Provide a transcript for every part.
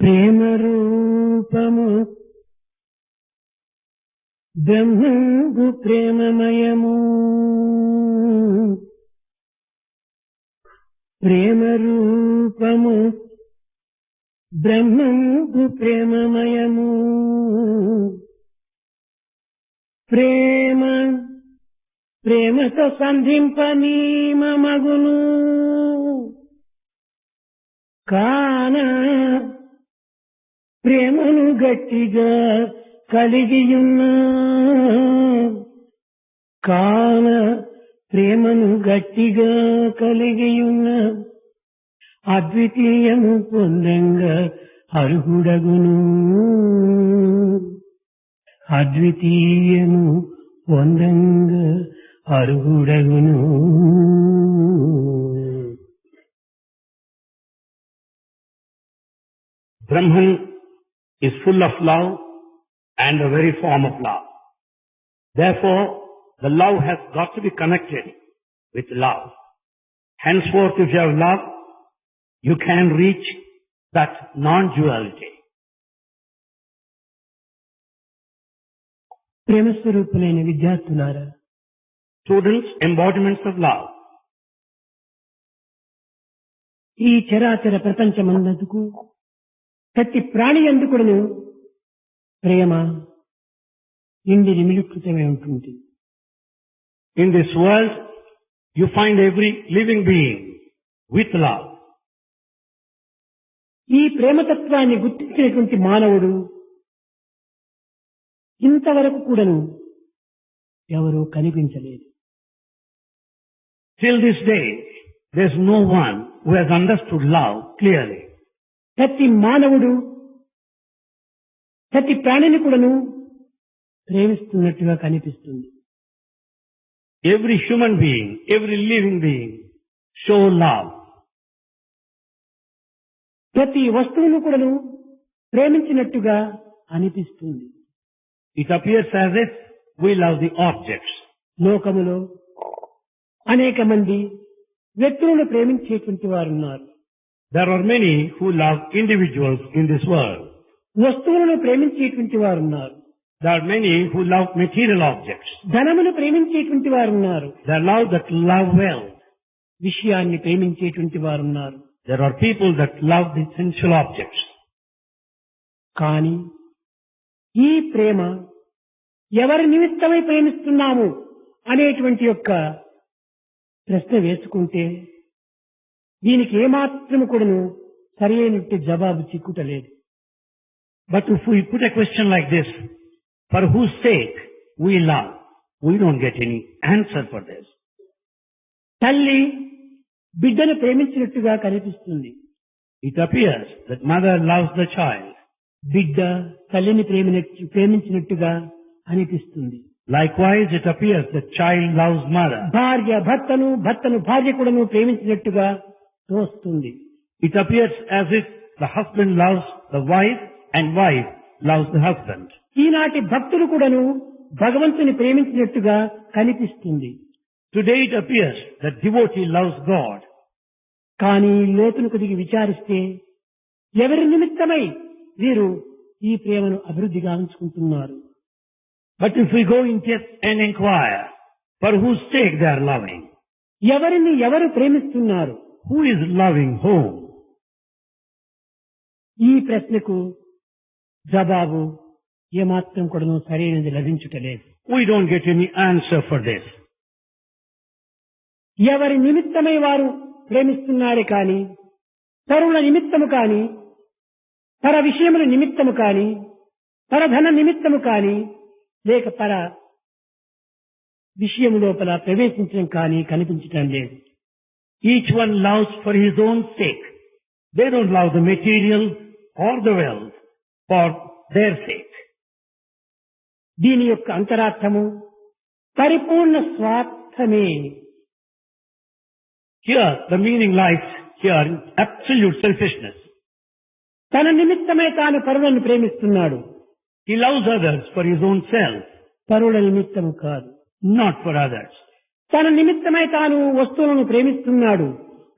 ప్రేమ రూపము బ్రహ్మంబు ప్రేమమయము. ప్రేమ రూపము బ్రహ్మంబు ప్రేమమయము. ప్రేమ ప్రేమతో సంధింపనీమగును కాన ప్రేమను గట్టిగా కలిగియున్న కాన ప్రేమను గట్టిగా కలిగియున్న అద్వితీయము పొందంగా అర్హుడగును. అద్వితీయము పొందంగా అర్హుడగును. Brahman is full of love and the very form of love. Therefore, the love has got to be connected with love. Henceforth, if you have love, you can reach that non-duality. ప్రేమస్వరూపులైన విద్యార్థులారా, Students, embodiments of love. ఈ చరాచర ప్రపంచమందుకు ప్రతి ప్రాణి యందుకును ప్రేమ ఇండి నిమిలీకృతమై ఉంటుంది. In this world, you find every living being with love. ఈ ప్రేమతత్వాన్ని గుర్తించినటువంటి మానవుడు ఇంతవరకు కూడాను ఎవరూ కనిపించలేదు. Till this day, there is no one who has understood love clearly. ప్రతి మానవుడు ప్రతి ప్రాణిని కూడాను ప్రేమిస్తున్నట్టుగా కనిపిస్తుంది. Every human being, every living being show love. ప్రతి వస్తువును కూడాను ప్రేమించినట్టుగా అనిపిస్తుంది. It appears as if we love the objects. లోకములో అనేక మంది వ్యక్తులను ప్రేమించేటువంటి వారు ఉన్నారు. There are many who love individuals in this world. వస్తువులను ప్రేమించేటువంటి వారు ఉన్నారు. There are many who love material objects. ధనమును ప్రేమించేటువంటి వారు ఉన్నారు. There are love that love wealth. విషయాన్ని ప్రేమించేటువంటి వారు ఉన్నారు. There are people that love the sensual objects. కానీ ఈ ప్రేమ ఎవరి నిమిత్తమై ప్రేమిస్తున్నాము అనేటువంటి యొక్క ప్రశ్న వేసుకుంటే దీనికి ఏమాత్రము కూడాను సరైనటువంటి జవాబు చిక్కుటలేదు. But if we put a question like this, for whose sake we love, we don't get any answer for this. తల్లి బిడ్డను ప్రేమించినట్టుగా కనిపిస్తుంది. It appears that mother loves the child. బిడ్డ తల్లిని ప్రేమించినట్టుగా అనిపిస్తుంది. Likewise, it appears that child loves mother. భార్య భర్తను భార్య కూడాను ప్రేమించినట్టుగా తోస్తుంది. It appears as if the husband loves the wife and wife loves the husband. ఈనాటి భక్తులు కూడాను భగవంతుని ప్రేమించినట్టుగా కనిపిస్తుంది. Today it appears that devotee loves God. కానీ లోతునకు దిగి విచారిస్తే ఎవరి నిమిత్తమై వీరు ఈ ప్రేమను అభివృద్ధి గావించుకుంటున్నారు? But if we go in depth and inquire, for whose sake they are loving? ఎవరిని ఎవరు ప్రేమిస్తున్నారు? Who is loving whom? ఈ ప్రశ్నకు జవాబు ఏమాత్రం కూడాను సరైనది లభించుటలేదు. We don't get any answer for this. ఎవరి నిమిత్తమై వారు ప్రేమిస్తున్నారే కాని పరుల నిమిత్తము కాని పర విషయముల నిమిత్తము కాని పరధన నిమిత్తము కాని లేక పర విషయం లోపల ప్రవేశించడం కానీ కనిపించటం లేదు. Each one loves for his own sake. They don't love the material or the wealth for their sake. దీని యొక్క అంతరార్థము పరిపూర్ణ స్వార్థమే. Here, the meaning lies here in absolute selfishness. తన నిమిత్తమే తాను పరులను ప్రేమిస్తున్నాడు. He loves others for his own self, పరుల నిమిత్తము కాదు. not for others. తన నిమిత్తమై తాను వస్తువులను ప్రేమిస్తున్నాడు,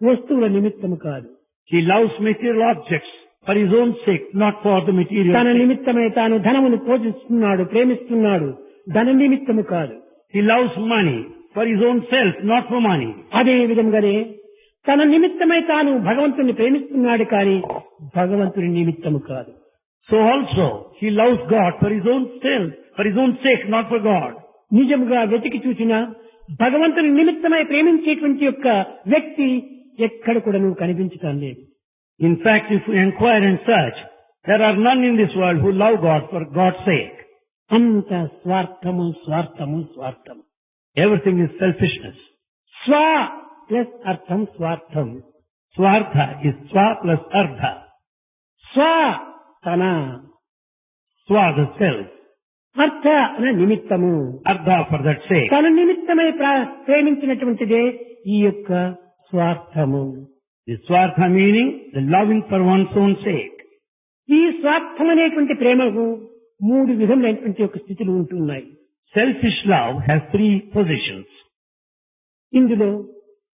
వస్తువుల నిమిత్తము కాదు. He loves material objects for his own sake, not for the material తన sake. నిమిత్తమై తాను ధనమును పూజిస్తున్నాడు, ప్రేమిస్తున్నాడు, ధన నిమిత్తము కాదు. He loves money for his own self, not for money. అదే విధంగానే తన నిమిత్తమై తాను భగవంతుని ప్రేమిస్తున్నాడు కానీ భగవంతుని నిమిత్తము కాదు. So also, he loves God for his own self, for his own sake, not for God. నిజముగా వెతికి చూసిన భగవంతుని నిమిత్తమై ప్రేమించేటువంటి యొక్క వ్యక్తి ఎక్కడ కూడా నువ్వు కనిపించటం లేదు. In fact, if we inquire and search, there are none in this world who love God for God's sake. అంత స్వార్థము స్వార్థము స్వార్థము. Everything is selfishness. స్వ ప్లస్ అర్థం స్వార్థం. Swartha is swa plus ardha. స్వ తన, Swa the self, అర్థ అన నిమిత్తము. ardha for that sake. తన నిమిత్తమై ప్రేమించినటువంటిదే ఈ యొక్క స్వార్థము. The swartha meaning the loving for one's own sake. ఈ స్వార్థం అనేటువంటి ప్రేమకు మూడు విధములైనటువంటి యొక్క స్థితులు ఉంటున్నాయి. Selfish love has three positions. ఇందులో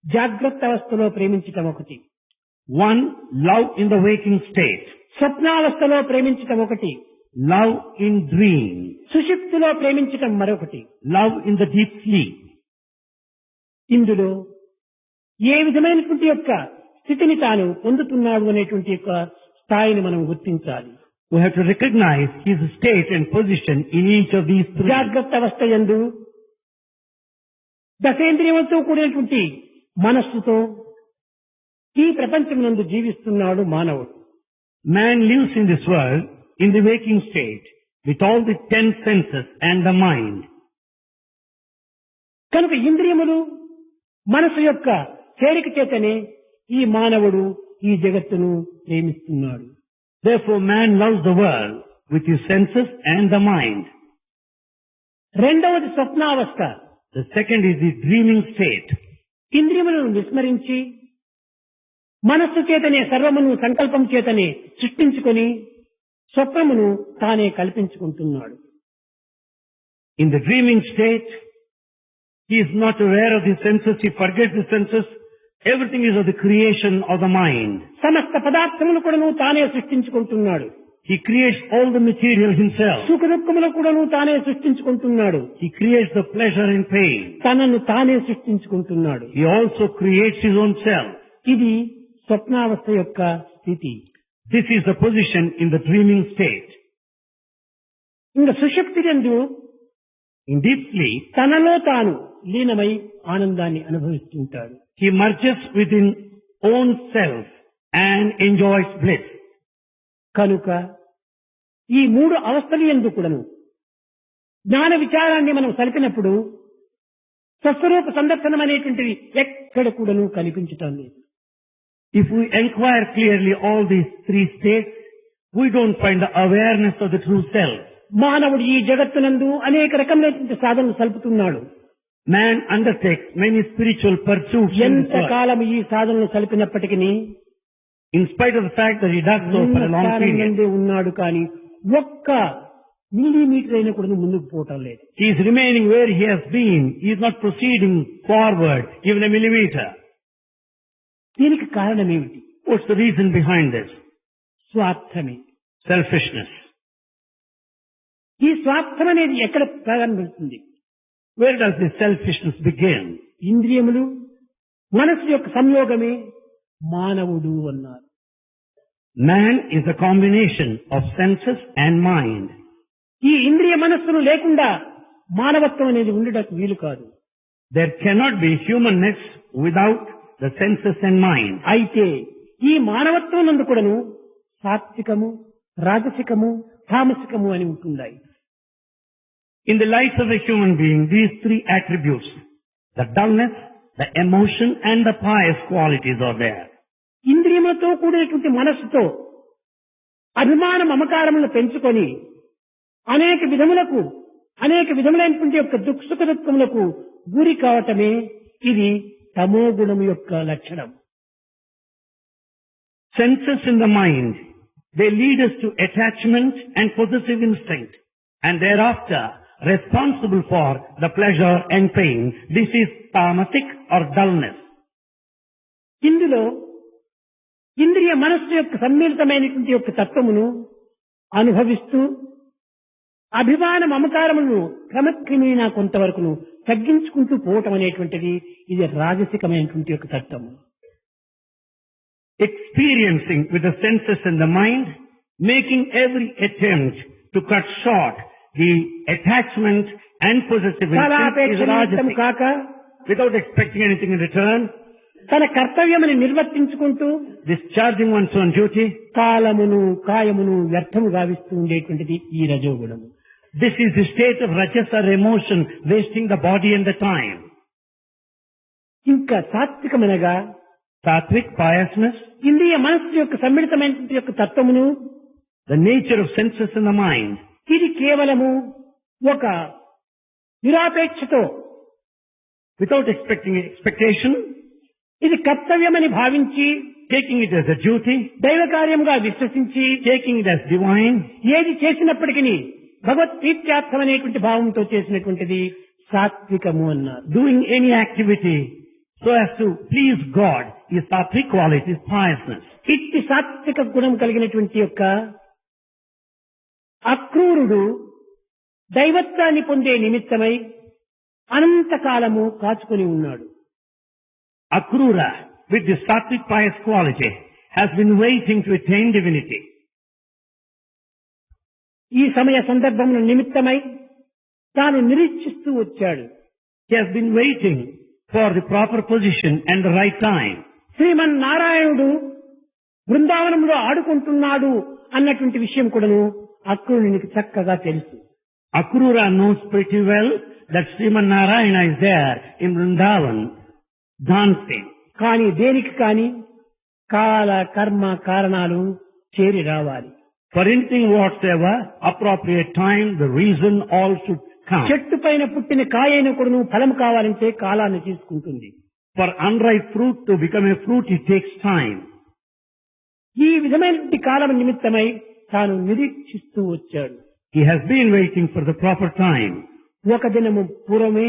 జాగ్రత్త అవస్థలో ప్రేమించటం ఒకటి, One, love in the waking state. స్వప్నావస్థలో ప్రేమించటం ఒకటి, Love in dream. సుషుప్తిలో ప్రేమించటం మరొకటి. Love in the deep sleep. ఇందులో ఏ విధమైనటువంటి యొక్క స్థితిని తాను పొందుతున్నాడు అనేటువంటి యొక్క స్థాయిని మనం గుర్తించాలి. We have to recognize his state and position in each of these three. జాగ్రత్త అవస్థ యందు దశేంద్రియములతో కూడినటువంటి మనస్సుతో ఈ ప్రపంచమునందు జీవిస్తున్నాడు మానవుడు. Man lives in this world in the waking state with all the 10 senses and the mind. కనుక ఇంద్రియములు మనసు యొక్క చేరిక చేతనే ఈ మానవుడు ఈ జగత్తును ప్రేమిస్తున్నాడు. Therefore man loves the world with his senses and the mind. రెండవది స్వప్నావస్థ. The second is the dreaming state. ఇంద్రియములను విస్మరించి మనస్సు చేతనే సర్వమును సంకల్పం చేతనే సృష్టించుకొని స్వప్నమును తానే కల్పించుకుంటున్నాడు. In the dreaming state, he is not aware of the senses, he forgets the senses. Everything is of the creation of the mind. సమస్త పదార్థములు కూడాను తానే సృష్టించుకుంటున్నాడు. He creates all the material himself. సుఖ దుఃఖములు కూడాను తానే సృష్టించుకుంటున్నాడు. He creates the pleasure and pain. తనను తానే సృష్టించుకుంటున్నాడు. He also creates his own self. ఇది స్వప్నావస్థ యొక్క స్థితి. This is the position in the dreaming state. ఇంకా సుషుప్తి యందు In deep sleep, తనలో తాను లీనమై ఆనందాన్ని అనుభవిస్తుంటాడు. he merges within own self and enjoys bliss. కనుక ఈ మూడు అవస్థలు యందు కూడాను జ్ఞాన విచారాన్ని మనం సలిపినప్పుడు స్వస్వరూప సందర్శనం అనేటువంటిది ఎక్కడ కూడాను కనిపించటం లేదు. If we inquire clearly all these three states, we don't find the awareness of the true self. మానవుడు ఈ జగత్తునందు అనేక రకమైనటువంటి సాధనలు సలుపుతున్నాడు. Man undertakes many spiritual pursuits in this ఎంత world. కాలం ఈ సాధనలు సలిపినప్పటికీ In spite of the fact that he does so for a long period, నుండే ఉన్నాడు కానీ ఒక్క మిల్లీమీటర్ అయినా కూడా ముందుకు పోవటం లేదు. he is remaining where he has been. He is not proceeding forward even a millimeter. దీనికి కారణం ఏమిటి? What's the reason behind this? స్వార్థమే. Selfishness. ఈ స్వార్థం అనేది ఎక్కడ ప్రారంభిస్తుంది? Where does this selfishness begin? ఇంద్రియములు మనస్సు యొక్క సంయోగమే మానవుడు అన్నారు. Man is a combination of senses and mind. ఈ ఇంద్రియ మనస్సును లేకుండా మానవత్వం అనేది ఉండటం వీలు కాదు. There cannot be humanness without the senses and mind. అయితే ఈ మానవత్వం నందు కూడాను సాత్వికము, రాజసికము, తామసికము అని ఉంటున్నాయి. In the life of a human being, these three attributes, the dullness, the emotion and the pious qualities are there. ఇంద్రియములతో కూడినటువంటి మనస్సుతో అభిమాన మమకారములను పెంచుకొని అనేక విధములైనటువంటి యొక్క సుఖ దుఃఖములకు గురి కావటమే ఇది తమో గుణము యొక్క లక్షణం. Senses in the mind, they lead us to attachment and possessive instinct, and thereafter responsible for the pleasure and pain. This is tamasic or dullness. ఇందులో ఇంద్రియ మనస్సు యొక్క సమ్మిళితమైనటువంటి యొక్క తత్వమును అనుభవిస్తూ అభిమాన మమకారములను క్రమక్రమేణా కొంతవరకును తగ్గించుకుంటూ పోవటం అనేటువంటిది ఇది రాజసికమైనటువంటి యొక్క తత్వము. Experiencing with the senses and the mind, making every attempt to cut short the attachment and possessiveness is ఫలాపేక్ష నిమిత్తము rajasic. కాక Without expecting anything in return, తన కర్తవ్యముని నిర్వర్తించుకుంటూ discharging one's own duty. కాలమును కాయమును వ్యర్థము గావిస్తూ ఉండేటువంటిది ఈ రజోగుణము. This is the state of rajasa or emotion, wasting the body and the time. ఇంకా సాత్వికమనగా Sattvic, piousness, ఇంద్రియ మనస్సు యొక్క సమ్మిళితమైనటువంటి యొక్క తత్వమును the nature of senses and the mind, ఇది కేవలము ఒక నిరాపేక్షతో without expectation, ఇది కర్తవ్యమని భావించి taking it as a duty, దైవ కార్యముగా విశ్వసించి taking it as divine, ఏది చేసినప్పటికీ భగవత్ ప్రీత్యార్థం అనేటువంటి భావంతో చేసినటువంటిది సాత్వికము అన్నారు. doing any activity so as to please God is sattvic quality, is piousness. ఇట్టి సాత్విక గుణం కలిగినటువంటి యొక్క అక్రూరుడు దైవత్వాన్ని పొందే నిమిత్తమై అనంతకాలము కాచుకొని ఉన్నాడు. Akrura, with this sattvic pious quality, has been waiting to attain divinity. ఈ సమయ సందర్భముల నిమిత్తమై తాను నిరీక్షిస్తూ వచ్చాడు. He has been waiting for the proper position and the right time. శ్రీమన్నారాయణుడు బృందావనంలో ఆడుకుంటున్నాడు అన్నటువంటి విషయం కూడాను అక్రూరునికి చక్కగా తెలుసు. Akrura knows pretty well that Sriman Narayana is there in Vrindavan dancing. కానీ దేనికి కాని కాల కర్మ కారణాలు చేరి రావాలి. For anything whatsoever, appropriate time, the reason all should come. చెట్టు పైన పుట్టిన కాయైన కూడాను ఫలం కావాలంటే కాలాన్ని తీసుకుంటుంది. For unripe fruit to become a fruit, it takes time. ఈ విధమైనటువంటి కాలం నిమిత్తమై తాను నిరీక్షిస్తూ వచ్చాడు. He has been waiting for the proper time. ఒక దినము పూర్వమే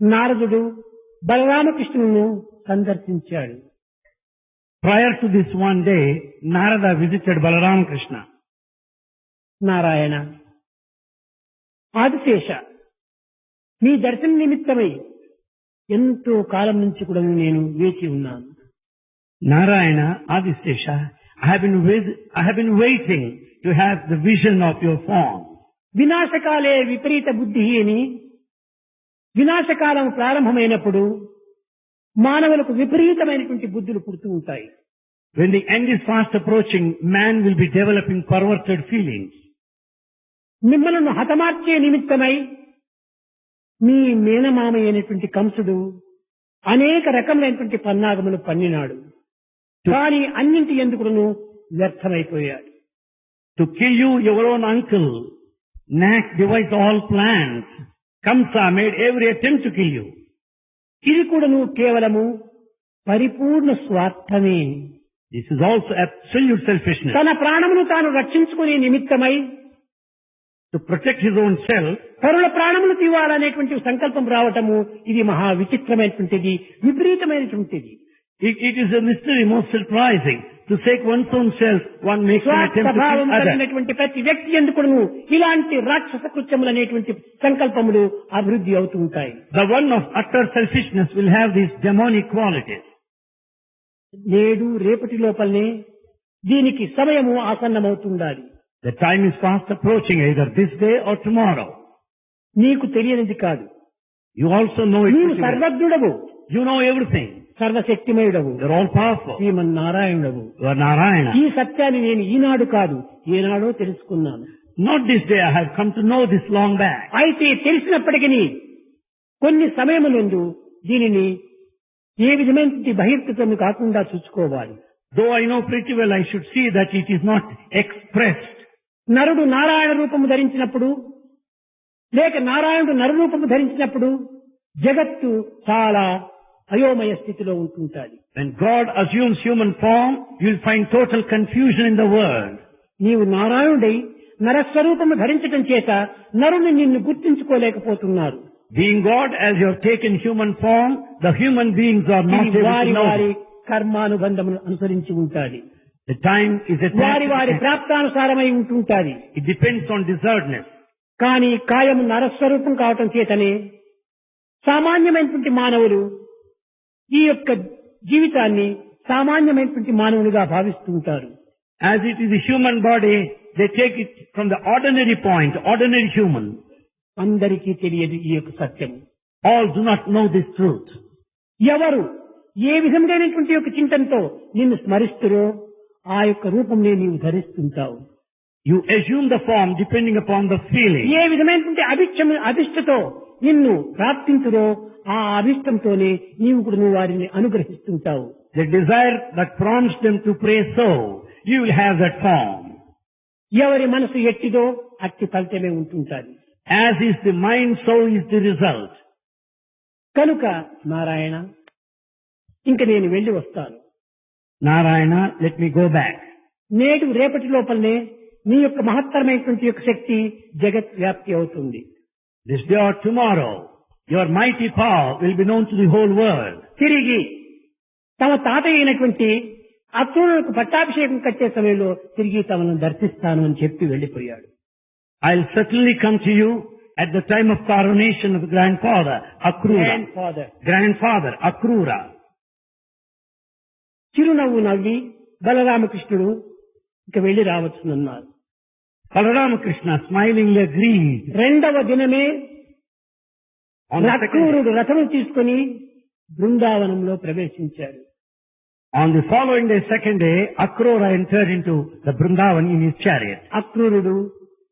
నారదుడు బలరామకృష్ణును సందర్శించాడు. Prior to this one day, Narada visited Balaram Krishna. Narayana, Adisesha, నీ దర్శన నిమిత్తమై ఎంతో కాలం నుంచి కూడా నేను వేచి ఉన్నాను. Narayana, Adisesha, I have been waiting to have the vision of your form. వినాశకాలే విపరీత బుద్ధి అని వినాశకాలం ప్రారంభమైనప్పుడు మానవులకు విపరీతమైనటువంటి బుద్ధులు పుడుతూ ఉంటాయి. When the end is fast approaching, man will be developing perverted feelings. మిమ్మల్ని హతమార్చే నిమిత్తమై మీ మేనమామ అయినటువంటి కంసుడు అనేక రకములైనటువంటి పన్నాగములు పన్నినాడు. కానీ అన్నింటి ఎందుకును వ్యర్థమైపోయాడు. To kill you, your own uncle, Nak devised all plans. Kamsa made every attempt to kill you. ఇది కూడాను కేవలము పరిపూర్ణ స్వార్థమే. This is also absolute selfishness. తన ప్రాణమును తాను రక్షించుకునే నిమిత్తమై To protect his own self, పరుల ప్రాణములు తీవాలనేటువంటి సంకల్పం రావటము ఇది మహా విచిత్రమైనటువంటిది, విపరీతమైనటువంటిది. it is a mystery most surprising. To take one's own self, one makes an attempt to స్వార్థభావం kill others. కలిగినటువంటి ప్రతి వ్యక్తి ఎందుకును ఇలాంటి రాక్షస కృత్యములు అనేటువంటి సంకల్పములు అభివృద్ధి అవుతూ ఉంటాయి. The one of utter selfishness will have these demonic qualities. నేడు రేపటి లోపలనే దీనికి సమయము ఆసన్నమవుతుండాలి. The time is fast approaching, either this day or tomorrow. నీకు తెలియనిది కాదు. You also know it నీవు pretty well. సర్వజ్ఞుడవు, You know everything. సర్వశక్తిమయుడవు, You're all powerful. శ్రీమన్నారాయణుడవు. You are Narayana. ఈ సత్యాన్ని నేను ఈనాడు కాదు ఏనాడో తెలుసుకున్నాను. Not this day, I have come to know this long back. అయితే తెలిసినప్పటికీ కొన్ని సమయములందు దీనిని ఏ విధమైన బహిర్గతం కాకుండా చూసుకోవాలి. Though I know pretty well, I should see that it is not expressed. నరుడు నారాయణ రూపము ధరించినప్పుడు లేక నారాయణుడు నరు రూపము ధరించినప్పుడు జగత్తు చాలా అయోమయ స్థితిలో ఉంటుంటాది. When God assumes human form, you will find total confusion in the world. నీవు నారాయణుడై నరస్వరూపము ధరించటం చేత నరుని నిన్ను గుర్తించుకోలేకపోతున్నారు. Being God, as you have taken human form, the human beings are not ఇది able వారి to know. వారి కర్మానుబంధమును అనుసరించి ఉంటాది. The time is వారి వారి attached. ప్రాప్తానుసారమై ఉంటుంటాది. It depends on deservedness. కానీ కాయము నరస్వరూపం కావటం చేతనే సామాన్యమైనటువంటి మానవులు ఈ యొక్క జీవితాన్ని సామాన్యమైనటువంటి మానవులుగా భావిస్తూ ఉంటారు. As it is a human body, they take it from the ordinary point, ordinary human. అందరికీ తెలియదు ఈ యొక్క సత్యం. All do not know this truth. ఎవరు ఏ విధమైనటువంటి యొక్క చింతనతో నిన్ను స్మరిస్తురో ఆ యొక్క రూపంనే నీవు ధరిస్తుంటావు. You assume the form depending upon the feeling. ఏ విధమైనటువంటి అభిష్టతో నిన్ను ప్రాప్తించురో ఆ అభిష్టంతోనే నీవు కూడా నువ్వు వారిని అనుగ్రహిస్తుంటావు. The desire that prompts them to pray so, you will have that form. ఎవరి మనసు ఎట్టిదో అట్టి ఫలితమే ఉంటుంటాది. As is the mind, so is the result. కనుక నారాయణ ఇంక నేను వెళ్లి వస్తాను. Narayana, let me go back. నేడు రేపటి లోపలనే నీ యొక్క మహత్తరమైనటువంటి యొక్క శక్తి జగత్ వ్యాప్తి అవుతుంది. This day or tomorrow, your mighty power will be known to the whole world. తిరిగి తమ తాత అయినటువంటి అక్రూరులకు పట్టాభిషేకం కట్టే సమయంలో తిరిగి తమను దర్శిస్తాను అని చెప్పి వెళ్లిపోయాడు. I'll certainly come to you at the time of coronation of the grandfather, Akrura. Grandfather, Akrura. చిరునవ్వు నవ్వి బలరామకృష్ణుడు ఇక వెళ్లి రావచ్చునన్నారు. Balaramakrishna smilingly agreed. రెండవ దినమే On the second అక్రూరుడు రథము తీసుకుని బృందావనంలో ప్రవేశించాడు. On the following day, second day, Akrura entered into the Vrindavan in his chariot. అక్రూరుడు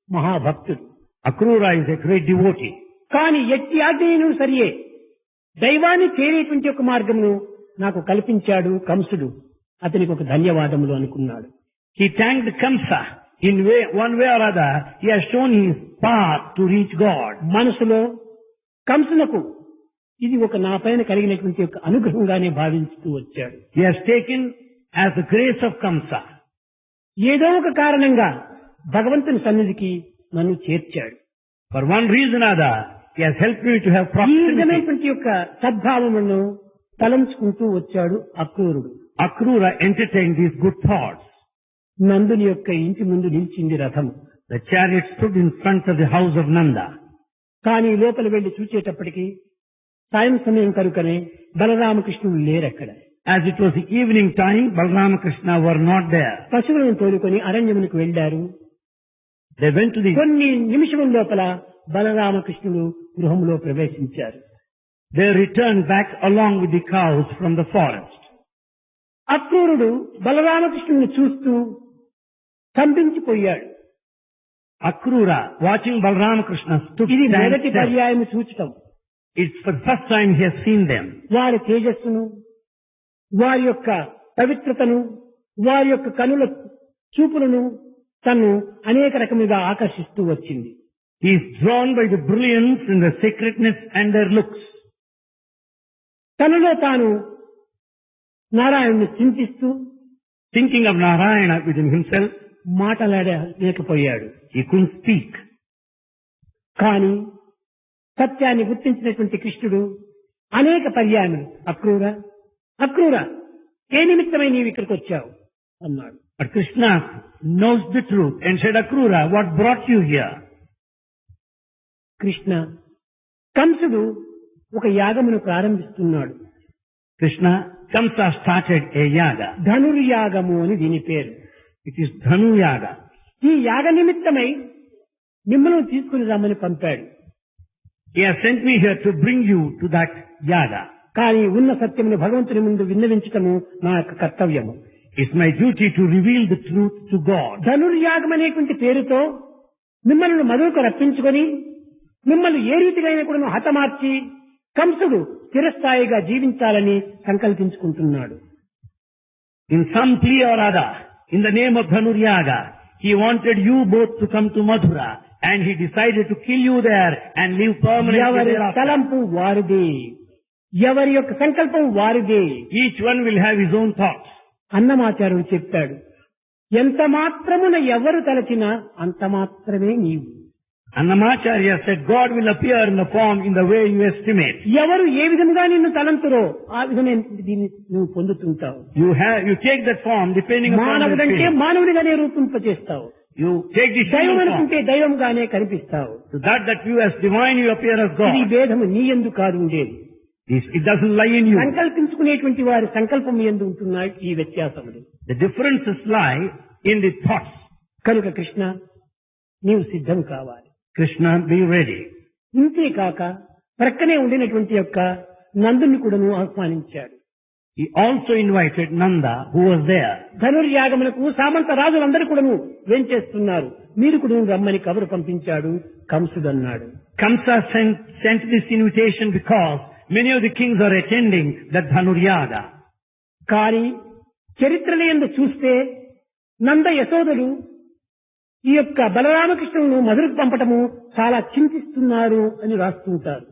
మహాభక్తుడు. Akrura is a great devotee. కాని ఎట్టి ఆజ్ఞను సరియే దైవాన్ని చేరేటువంటి ఒక మార్గమును నాకు కల్పించాడు కంసుడు. అతనికి ఒక ధన్యవాదములు అనుకున్నాడు. He thanked Kamsa. In one way or other, he has shown his path to reach God. మనసులో కంసునకు ఇది ఒక నా పైన కలిగినటువంటి ఒక అనుగ్రహంగానే భావించుతూ వచ్చాడు. He has taken as the grace of Kamsa. ఏదో ఒక కారణంగా భగవంతుని సన్నిధికి నన్ను చేర్చాడు. For one reason or other, he has helped me to have ఈ proximity. విధమైనటువంటి యొక్క సద్భావములను తలంచుకుంటూ వచ్చాడు అక్రూరుడు. Akrura entertained these good thoughts. నందుని యొక్క ఇంటి ముందు నిలిచింది రథము. The chariot stood in front of the house of Nanda. కానీ లోపల వెళ్లి చూచేటప్పటికి సాయం సమయం కనుకనే బలరామకృష్ణుడు లేరక్కడ. As it was the evening time, Balaramakrishna were not there. పశువులను తోలుకొని అరణ్యమునికి వెళ్లారు. They went to the... కొన్ని నిమిషముల లోపల బలరామకృష్ణుడు గృహంలో ప్రవేశించారు. They returned back along with the cows from the forest. అక్రూరుడు బలరామకృష్ణుని చూస్తూ కంపించిపోయాడు. Akrura, watching Balaramakrishna, stood ఇది stand మొదటి still. పర్యాయం సూచకం. It's for the first time he has seen them. వారి తేజస్సును, వారి యొక్క పవిత్రతను, వారి యొక్క కనుల చూపులను తను అనేక రకములుగా ఆకర్షిస్తూ వచ్చింది. He is drawn by the brilliance and the sacredness and their looks. తనలో తాను నారాయణుని చింతిస్తూ Thinking of Narayana within himself, మాట్లాడలేకపోయాడు. he couldn't speak. కానీ సత్యాన్ని గుర్తించినటువంటి కృష్ణుడు అనేక పర్యాయములు అక్రూర అక్రూర ఏ నిమిత్తమై నీవు ఇక్కడికి వచ్చావు అన్నాడు. But Krishna knows the truth and said, Akrura, what brought you here? Krishna కంసుడు ఒక యాగమును ప్రారంభిస్తున్నాడు. Krishna, Kamsa started a yaga. ధనుర్యాగము అని దీని పేరు. It is Dhanu Yaga. ఈ యాగ నిమిత్తమై మిమ్మల్ని తీసుకుని రమ్మని పంపాడు. He has sent me here to bring you to that yaga. కానీ ఉన్న సత్యమును భగవంతుని ముందు విన్నవించటము నా యొక్క కర్తవ్యము. It's my duty to reveal the truth to God. ధనుర్యాగం అనేటువంటి పేరుతో మిమ్మల్ని మధురకు రప్పించుకొని మిమ్మల్ని ఏ రీతిగా కూడా హతమార్చి కంసుడు స్థిరస్థాయిగా జీవించాలని సంకల్పించుకుంటున్నాడు. In some plea or other, in the name of Dhanur Yaga, he wanted you both to come to Mathura and he decided to kill you there and live permanently ఎవరి thereafter. తలంపు వారిదే, ఎవరి యొక్క సంకల్పం వారిదే. Each one will have his own thoughts. అన్నమాచార్యుడు చెప్పాడు, ఎంత మాత్రమున ఎవరు తలచినా అంత మాత్రమే నీవు. Annamacharya said, God will appear in the form in the way you estimate. ఎవరు ఏ విధంగా నిన్ను తలంతురో ఆ విధమైన దీన్ని నువ్వు పొందుతుంటావు. You take that form depending upon your మానవుడంటే feeling. మానవుడిగానే రూపింపచేస్తావు. You take the దైవం human form. అనుకుంటే దైవంగానే కనిపిస్తావు. So that view as divine, you appear as ఇది God. భేదము నీ యందు కాదు ఉండేది. It doesn't lie in you. సంకల్పించుకునేటువంటి వారి సంకల్పం యందు ఉంటున్నాయి ఈ వ్యత్యాసములు. The differences lie in the thoughts. కనుక కృష్ణ నీవు సిద్ధం కావాలి. Krishna, be ready. ఇంతేకాక ప్రక్కనే ఉండినటువంటి యొక్క నందుని కూడాను ఆహ్వానించాడు. He also invited Nanda, who was there. ధనుర్యాగములకు సామంత రాజులందరూ కూడాను వెంచేస్తున్నారు, మీరు కూడా రమ్మని కబురు పంపించాడు కంసుడు అన్నాడు. Kamsa sent this invitation because many of the kings are attending the Dhanuryaga. కానీ చరిత్రల యందు చూస్తే నంద యశోదలు ఈ యొక్క బలరామకృష్ణులను మధురకు పంపటము చాలా చింతిస్తున్నారు అని రాస్తుంటారు.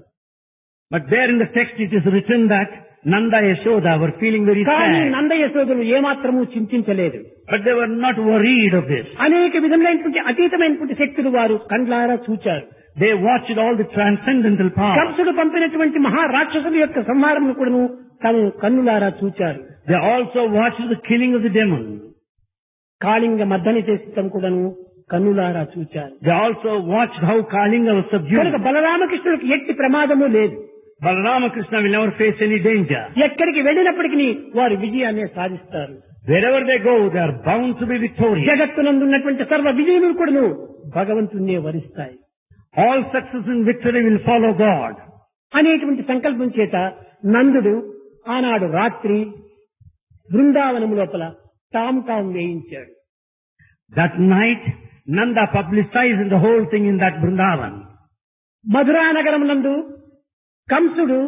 But there in the text it is written that Nanda Yashoda were feeling very కానీ sad. నంద యశోదలు ఏమాత్రము చింతించలేదు. But they were not worried of this. అనేక విధములైనటువంటి అతీతమైనటువంటి శక్తులు వారు కండ్లారా చూచారు. They watched all the transcendental power. కంసుడు పంపినటువంటి మహారాక్షసుల యొక్క సంహారమును కూడాను తాము కన్నులారా చూచారు. They also watched the killing of the demon. Kalinga మర్దని చేసటం కూడాను కన్నులారా చూచారు. They also watched how Kalinga was subdued. కనుక బలరామకృష్ణులకు ఎట్టి ప్రమాదము లేదు. Balarama Krishna will never face any danger. ఎక్కడికి వెళ్ళినప్పటికీ వారు విజయాన్ని సాధిస్తారు. Wherever they go, they are bound to be victorious. జగత్తునందున్నటువంటి సర్వ విజయములు కూడాను భగవంతుణ్ణే వరిస్తాయి. All success and victory will follow God. అనేటువంటి సంకల్పం చేత నందుడు ఆనాడు రాత్రి బృందావనం లోపల తాం వేయించాడు. That night, Nanda publicized the whole thing in that Vrindavan. Madhura నగరం నందు కంసుడు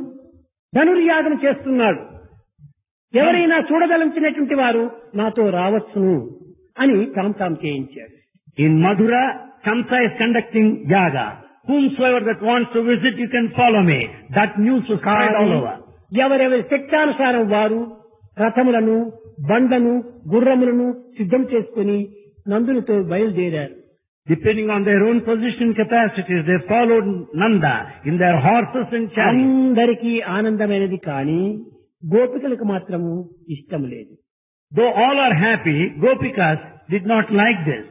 ధనుర్యాగం చేస్తున్నాడు, ఎవరైనా చూడదలంచినటువంటి వారు నాతో రావచ్చును అని తాం చేయించాడు. In Madhura, Kamsa is conducting yaga. Whomsoever that wants to visit, you can follow me. That news was spread all over. ఎవరెవరి శక్తానుసారం వారు రథములను బండను గుర్రములను సిద్ధం చేసుకుని నందునితో బయలుదేరారు. Depending on their own position capacities, they followed Nanda in their horses and chariots. అందరికీ ఆనందమైనది కానీ గోపికలకు మాత్రము ఇష్టం లేదు. Though all are happy, Gopikas did not like this.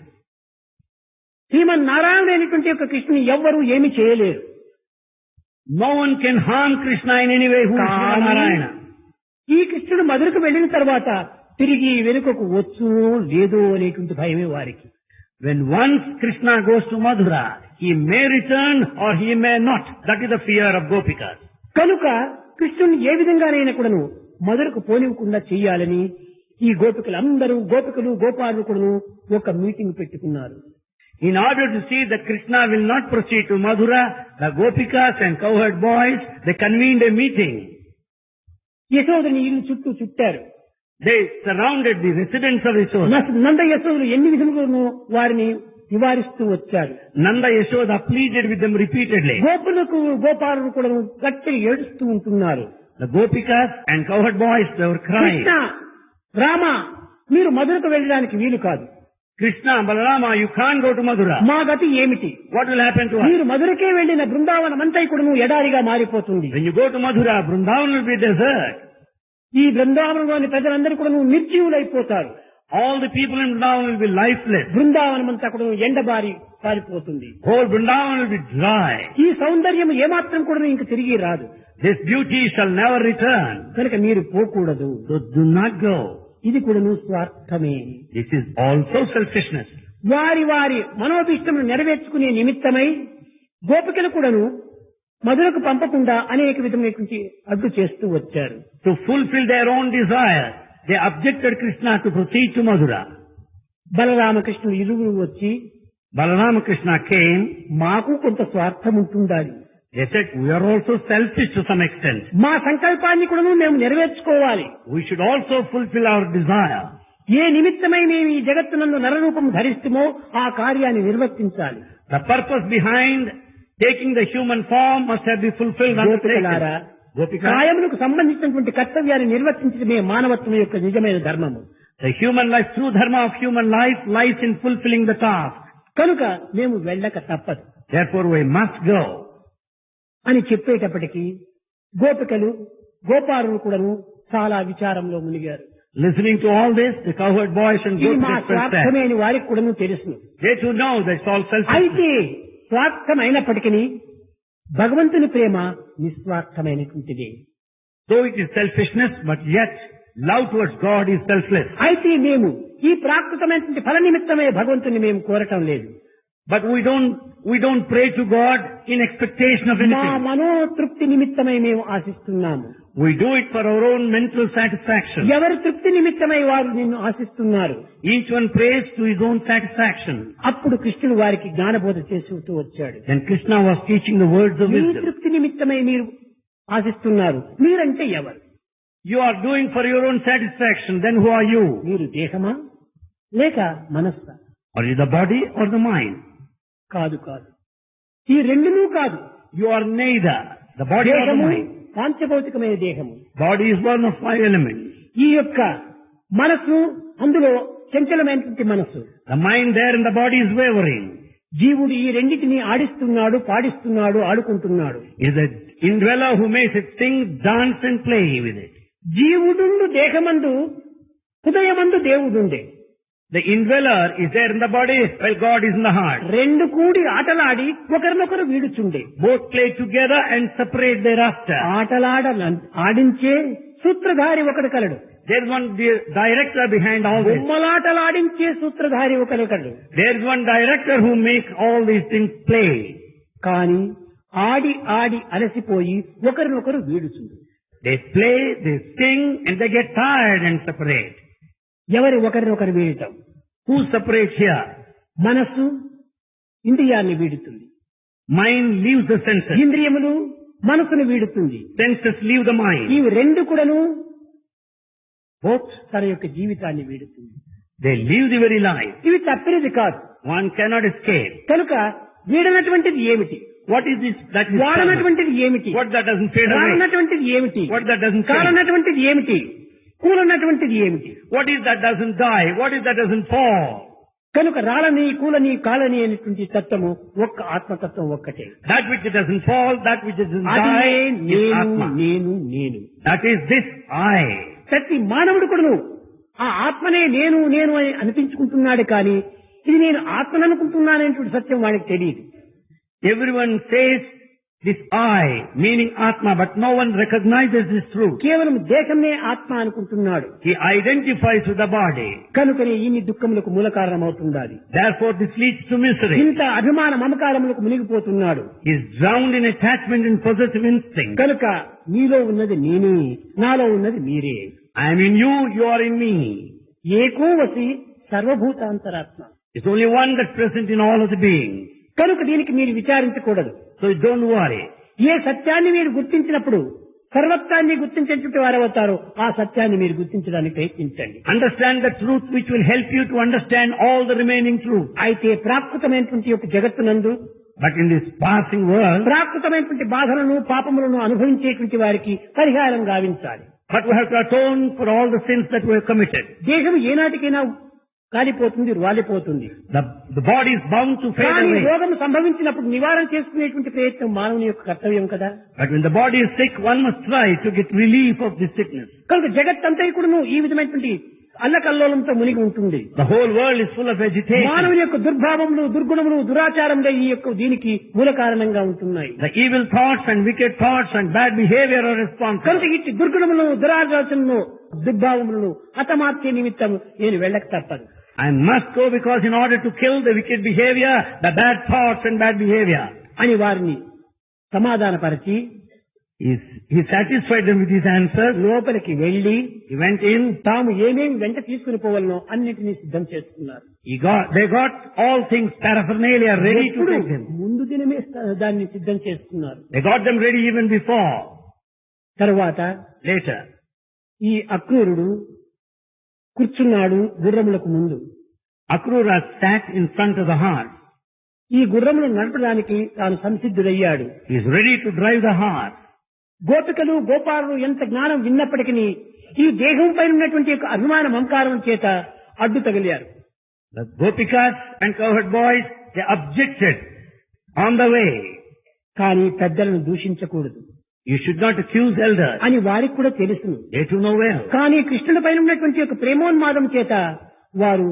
శ్రీమన్నారాయణుడైనటువంటి యొక్క కృష్ణుని ఎవ్వరూ ఏమి చేయలేరు. No one can harm Krishna in any way who is Narayana. ఈ కృష్ణుడు మధురకు వెళ్ళిన తర్వాత తిరిగి వెనుకకు వచ్చునో లేదో అనేటువంటి భయమే వారికి. When once Krishna goes to Madhura, he may return or he may not. That is the fear of Gopikas. కనుక కృష్ణుని ఏ విధంగానైనా కూడాను మధురకు పోనివ్వకుండా చెయ్యాలని ఈ గోపికలు గోపాలు కూడాను ఒక మీటింగ్ పెట్టుకున్నారు. In order to see that Krishna will not proceed to Madhura, the Gopikas and cowherd boys, they convened a meeting. యశోదని ఇల్లు చుట్టూ చుట్టారు. They surrounded the residents of Yashoda. నంద యశోదులు ఎన్ని విధములను వారిని నివారిస్తూ వచ్చారు. Nanda Yashoda pleaded with them repeatedly. గోపాలను కూడా గట్టిగా ఏడుస్తూ ఉంటున్నారు. The Gopikas and cowherd boys, they were crying. Krishna, Rama, మీరు మధురకు వెళ్ళడానికి వీలు కాదు. Krishna, Balarama, you can't go to Madhura. మా గతి ఏమిటి? What will happen to us? మీరు మధురకే వెళ్ళిన బృందావనం అంతా కూడా ఎడారిగా మారిపోతుంది. When you go to Madhura, Vrindavan will be desert. ఈ బృందావనంలోని ప్రజలందరూ కూడా నిర్జీవులైపోతారు. All the people in Vrindavan will be lifeless. Brindavanam అంతా కూడా ఎండబారి పారిపోతుంది. Whole Vrindavan will be dry. ఈ సౌందర్యం ఏమాత్రం కూడా ఇంక తిరిగి రాదు. This beauty shall never return. కనుక మీరు పోకూడదు. So do not go. ఇది కూడా స్వార్థమే. This is also selfishness. వారి మనోభిష్టమును నెరవేర్చుకునే నిమిత్తమై గోపికలు కూడాను మధురకు పంపకుండా అనేక విధమైనటువంటి అడ్డు చేస్తూ వచ్చారు. To fulfill their own desire, they objected Krishna to proceed to Madhura. బలరామకృష్ణులు ఇరువురు వచ్చి, Balarama Krishna came. మాకు కొంత స్వార్థం ఉంటుండాలి. They said, we are also selfish to some extent. మా సంకల్పాన్ని కూడా మేము నెరవేర్చుకోవాలి. We should also fulfill our desire. ఏ నిమిత్తమై మేము ఈ జగత్తునందు నరరూపం ధరిస్తుమో ఆ కార్యాన్ని నిర్వర్తించాలి. The purpose behind taking the human form must have been fulfilled. కాయములకు సంబంధించినటువంటి కర్తవ్యాన్ని నిర్వర్తించడమే మానవత్వం యొక్క నిజమైన ధర్మము. The human life, true dharma of human life lies in fulfilling the task. కనుక మేము వెళ్ళక తప్పదు. Therefore we must go. అని చెప్పేటప్పటికీ గోపికలు గోపాలులు కూడాను చాలా విచారంలో మునిగారు. Listening to all this, the cowherd boys and ఇది goats మా expressed that. స్వార్థమే అని వారికి కూడాను తెలుసు. They too know that it's all selfish. అయితే స్వార్థమైనప్పటికీ భగవంతుని ప్రేమ నిస్వార్థమైనటువంటిది. Though it is selfishness, but yet love towards God is selfless. అయితే మేము ఈ ప్రాకృతమైనటువంటి ఫల నిమిత్తమే భగవంతుని మేము కోరటం లేదు. But we don't pray to God in expectation of మా anything. మనోతృప్తి నిమిత్తమై మేము ఆశిస్తున్నాము. We do it for our own mental satisfaction. ఎవరి తృప్తి నిమిత్తమై వారు నిన్ను ఆశిస్తున్నారు. Each one prays to his own satisfaction. అప్పుడు కృష్ణుడు వారికి జ్ఞానబోధ చేస్తూ వచ్చాడు. Then Krishna was teaching the words of me wisdom. తృప్తి నిమిత్తమై మీరు ఆశిస్తున్నారు. మీరంటే ఎవరు? You are doing for your own satisfaction. Then who are you? మీరు దేహమా లేక మనస్సా? Are you the body or the mind? కాదు కాదు, ఈ రెండునూ కాదు. You are neither the body or the దేహము mind. పాంచభౌతికమైన దేహము. Body is one of 5 elements. ఈ యొక్క మనస్సు అందులో చంచలమైనటువంటి మనస్సు. The mind there and the body is wavering. జీవుడు ఈ రెండింటిని ఆడిస్తున్నాడు, పాడిస్తున్నాడు, ఆడుకుంటున్నాడు. Is the indweller who makes it sing, dance and play with it. జీవుడుండు దేహమందు, హృదయమందు దేవుడుండే. The indweller is there in the body while God is in the heart. రెండు కూడి ఆటలాడి ఒకరినొకరు వీడుచుండే. Both play together and separate thereafter. ఆడించే సూత్రధారి ఒకడు కలడు. There is one director behind all this. బొమ్మలాటలాడించే సూత్రధారి ఒకడు కలడు. There is one director who makes all these things play. కానీ ఆడి ఆడి అలసిపోయి ఒకరినొకరు వీడుచుండు. They play, they sing, and they get tired and separate. ఎవరి ఒకరినొకరు వీడటం? Who separates here? మనస్సు ఇంద్రియాన్ని వీడుతుంది. Mind leaves the senses. ఇంద్రియములు మనసును వీడుతుంది. Senses leave the mind. ఇవి రెండు కూడాను Both, తన యొక్క జీవితాన్ని వీడుతుంది. they leave the very life. ఇవి తప్పినది కాదు. One cannot escape. కనుక వీడనటువంటిది ఏమిటి? What is this that is వాడనటువంటిది ఏమిటి? what that doesn't fade away? రానటువంటిది ఏమిటి? What that doesn't fade? కాలనటువంటిది ఏమిటి? కూలనటువంటిది ఏమిటి? What is that doesn't die? What is that doesn't fall? కనుక రాలని కూలని కాలని అనేటువంటి తత్వము ఒక్క ఆత్మతత్వం ఒక్కటే. That which doesn't fall, that which doesn't అదే die is నేను Atma. నేను నేను. That is this I. ప్రతి మానవుడు కూడాను ఆ ఆత్మనే నేను నేను అని అనిపించుకుంటున్నాడు, కానీ ఇది నేను ఆత్మను అనుకుంటున్నాననేటువంటి సత్యం వాడికి తెలియదు. Everyone says this I, meaning Atma, but no one recognizes this truth. కేవలం దేశమే ఆత్మ అనుకుంటున్నాడు. He identifies with the body. కనుకనే ఇన్ని దుఃఖములకు మూల కారణమవుతున్నది. Therefore this leads to misery. ఇంత అభిమాన మమకారములకు మునిగిపోతున్నాడు. He is drowned in attachment and possessive instinct. కనుక నీలో ఉన్నది నేనే, నాలో ఉన్నది మీరే. I am in you, you are in me. ఏకో వసి సర్వభూతాంతరాత్మ. It's only one that's present in all of the beings. కనుక దీనికి మీరు విచారించకూడదు. So don't worry. ఏ సత్యాన్ని మీరు గుర్తించినప్పుడు సర్వత్వాన్ని గుర్తించేటువంటి వారవుతారో ఆ సత్యాన్ని మీరు గుర్తించడానికి ప్రయత్నించండి. Understand the truth which will help you to understand all the remaining truth. అయితే ప్రాకృతమైనటువంటి యొక్క జగత్తునందు, But in this passing world, ప్రాకృతమైనటువంటి బాధలను పాపములను అనుభవించేటువంటి వారికి పరిహారం గావించాలి. but we have to atone for all the sins that we have committed. దేహం ఏనాటికైనా కాలిపోతుంది, రాలిపోతుంది. The body is bound to fade కానీ away. రోగం సంభవించినప్పుడు నివారణ చేసుకునేటువంటి ప్రయత్నం మానవుని యొక్క కర్తవ్యం కదా. But when the body is sick, one must try to get relief of this sickness. కనుక జగత్తంతా కూడాను ఈ విధమైనటువంటి అల్లకల్లోలంతో మునిగి ఉంటుంది. The whole world is full of agitation. మానవుని యొక్క దుర్భావములు, దుర్గుణములు, దురాచారములే ఈ యొక్క దీనికి మూల కారణంగా ఉంటున్నాయి. The evil thoughts and wicked thoughts and bad behavior are responsible. కనుక ఇట్టి దుర్గుణములు, దురాలోచనలు, దుర్భావములను హతమార్చే నిమిత్తం నేను వెళ్ళక తప్పదు. I must go because in order to kill the wicked behavior, the bad thoughts and bad behavior. అని వారిని సమాధానపరిచి He satisfied them with his answers. లోపలికి వెళ్లి He went in. తాము ఏమేమి వెంట తీసుకుని పోవాలనో అన్నిటినీ సిద్ధం చేసుకున్నారు. They got all things paraphernalia ready to ఎప్పుడు? take them. ముందు దినమే దాన్ని సిద్ధం చేసుకున్నారు. They got them ready even before. తరువాత Later, ఈ అక్రూరుడు కూర్చున్నాడు గుర్రములకు ముందు. Akrura sat in front of the horse. ఈ గుర్రములను నడపడానికి తాను సంసిద్ధుడయ్యాడు. He is ready to drive the horse. గోపికలు గోపాలులు ఎంత జ్ఞానం విన్నప్పటికీ ఈ దేహం పైన ఉన్నటువంటి యొక్క అభిమాన మమకారం చేత అడ్డు తగిలారు. The Gopikas and cowherd boys, they objected on the way. కానీ పెద్దలను దూషించకూడదు You should not accuse elders. అని వారికి కూడా తెలుసును. They too know well. కానీ కృష్ణుడి పైన ఉన్నటువంటి ఒక ప్రేమోన్మాదం చేత వారు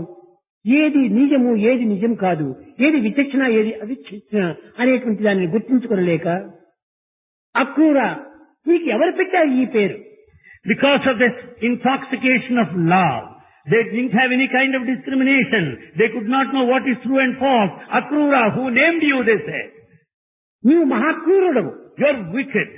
ఏది నిజము ఏది నిజం కాదు, ఏది విచక్షణ ఏది అవిచక్షణ అనేటువంటి దాన్ని గుర్తించుకోలేక అక్రూర నీకు ఎవరు పెట్టారు ఈ పేరు? Because of this intoxication of love, they didn't have any kind of discrimination. They could not know what is true and false. Akrura, who named you, they said. నీవు మహాక్రూరుడవు, You are wicked.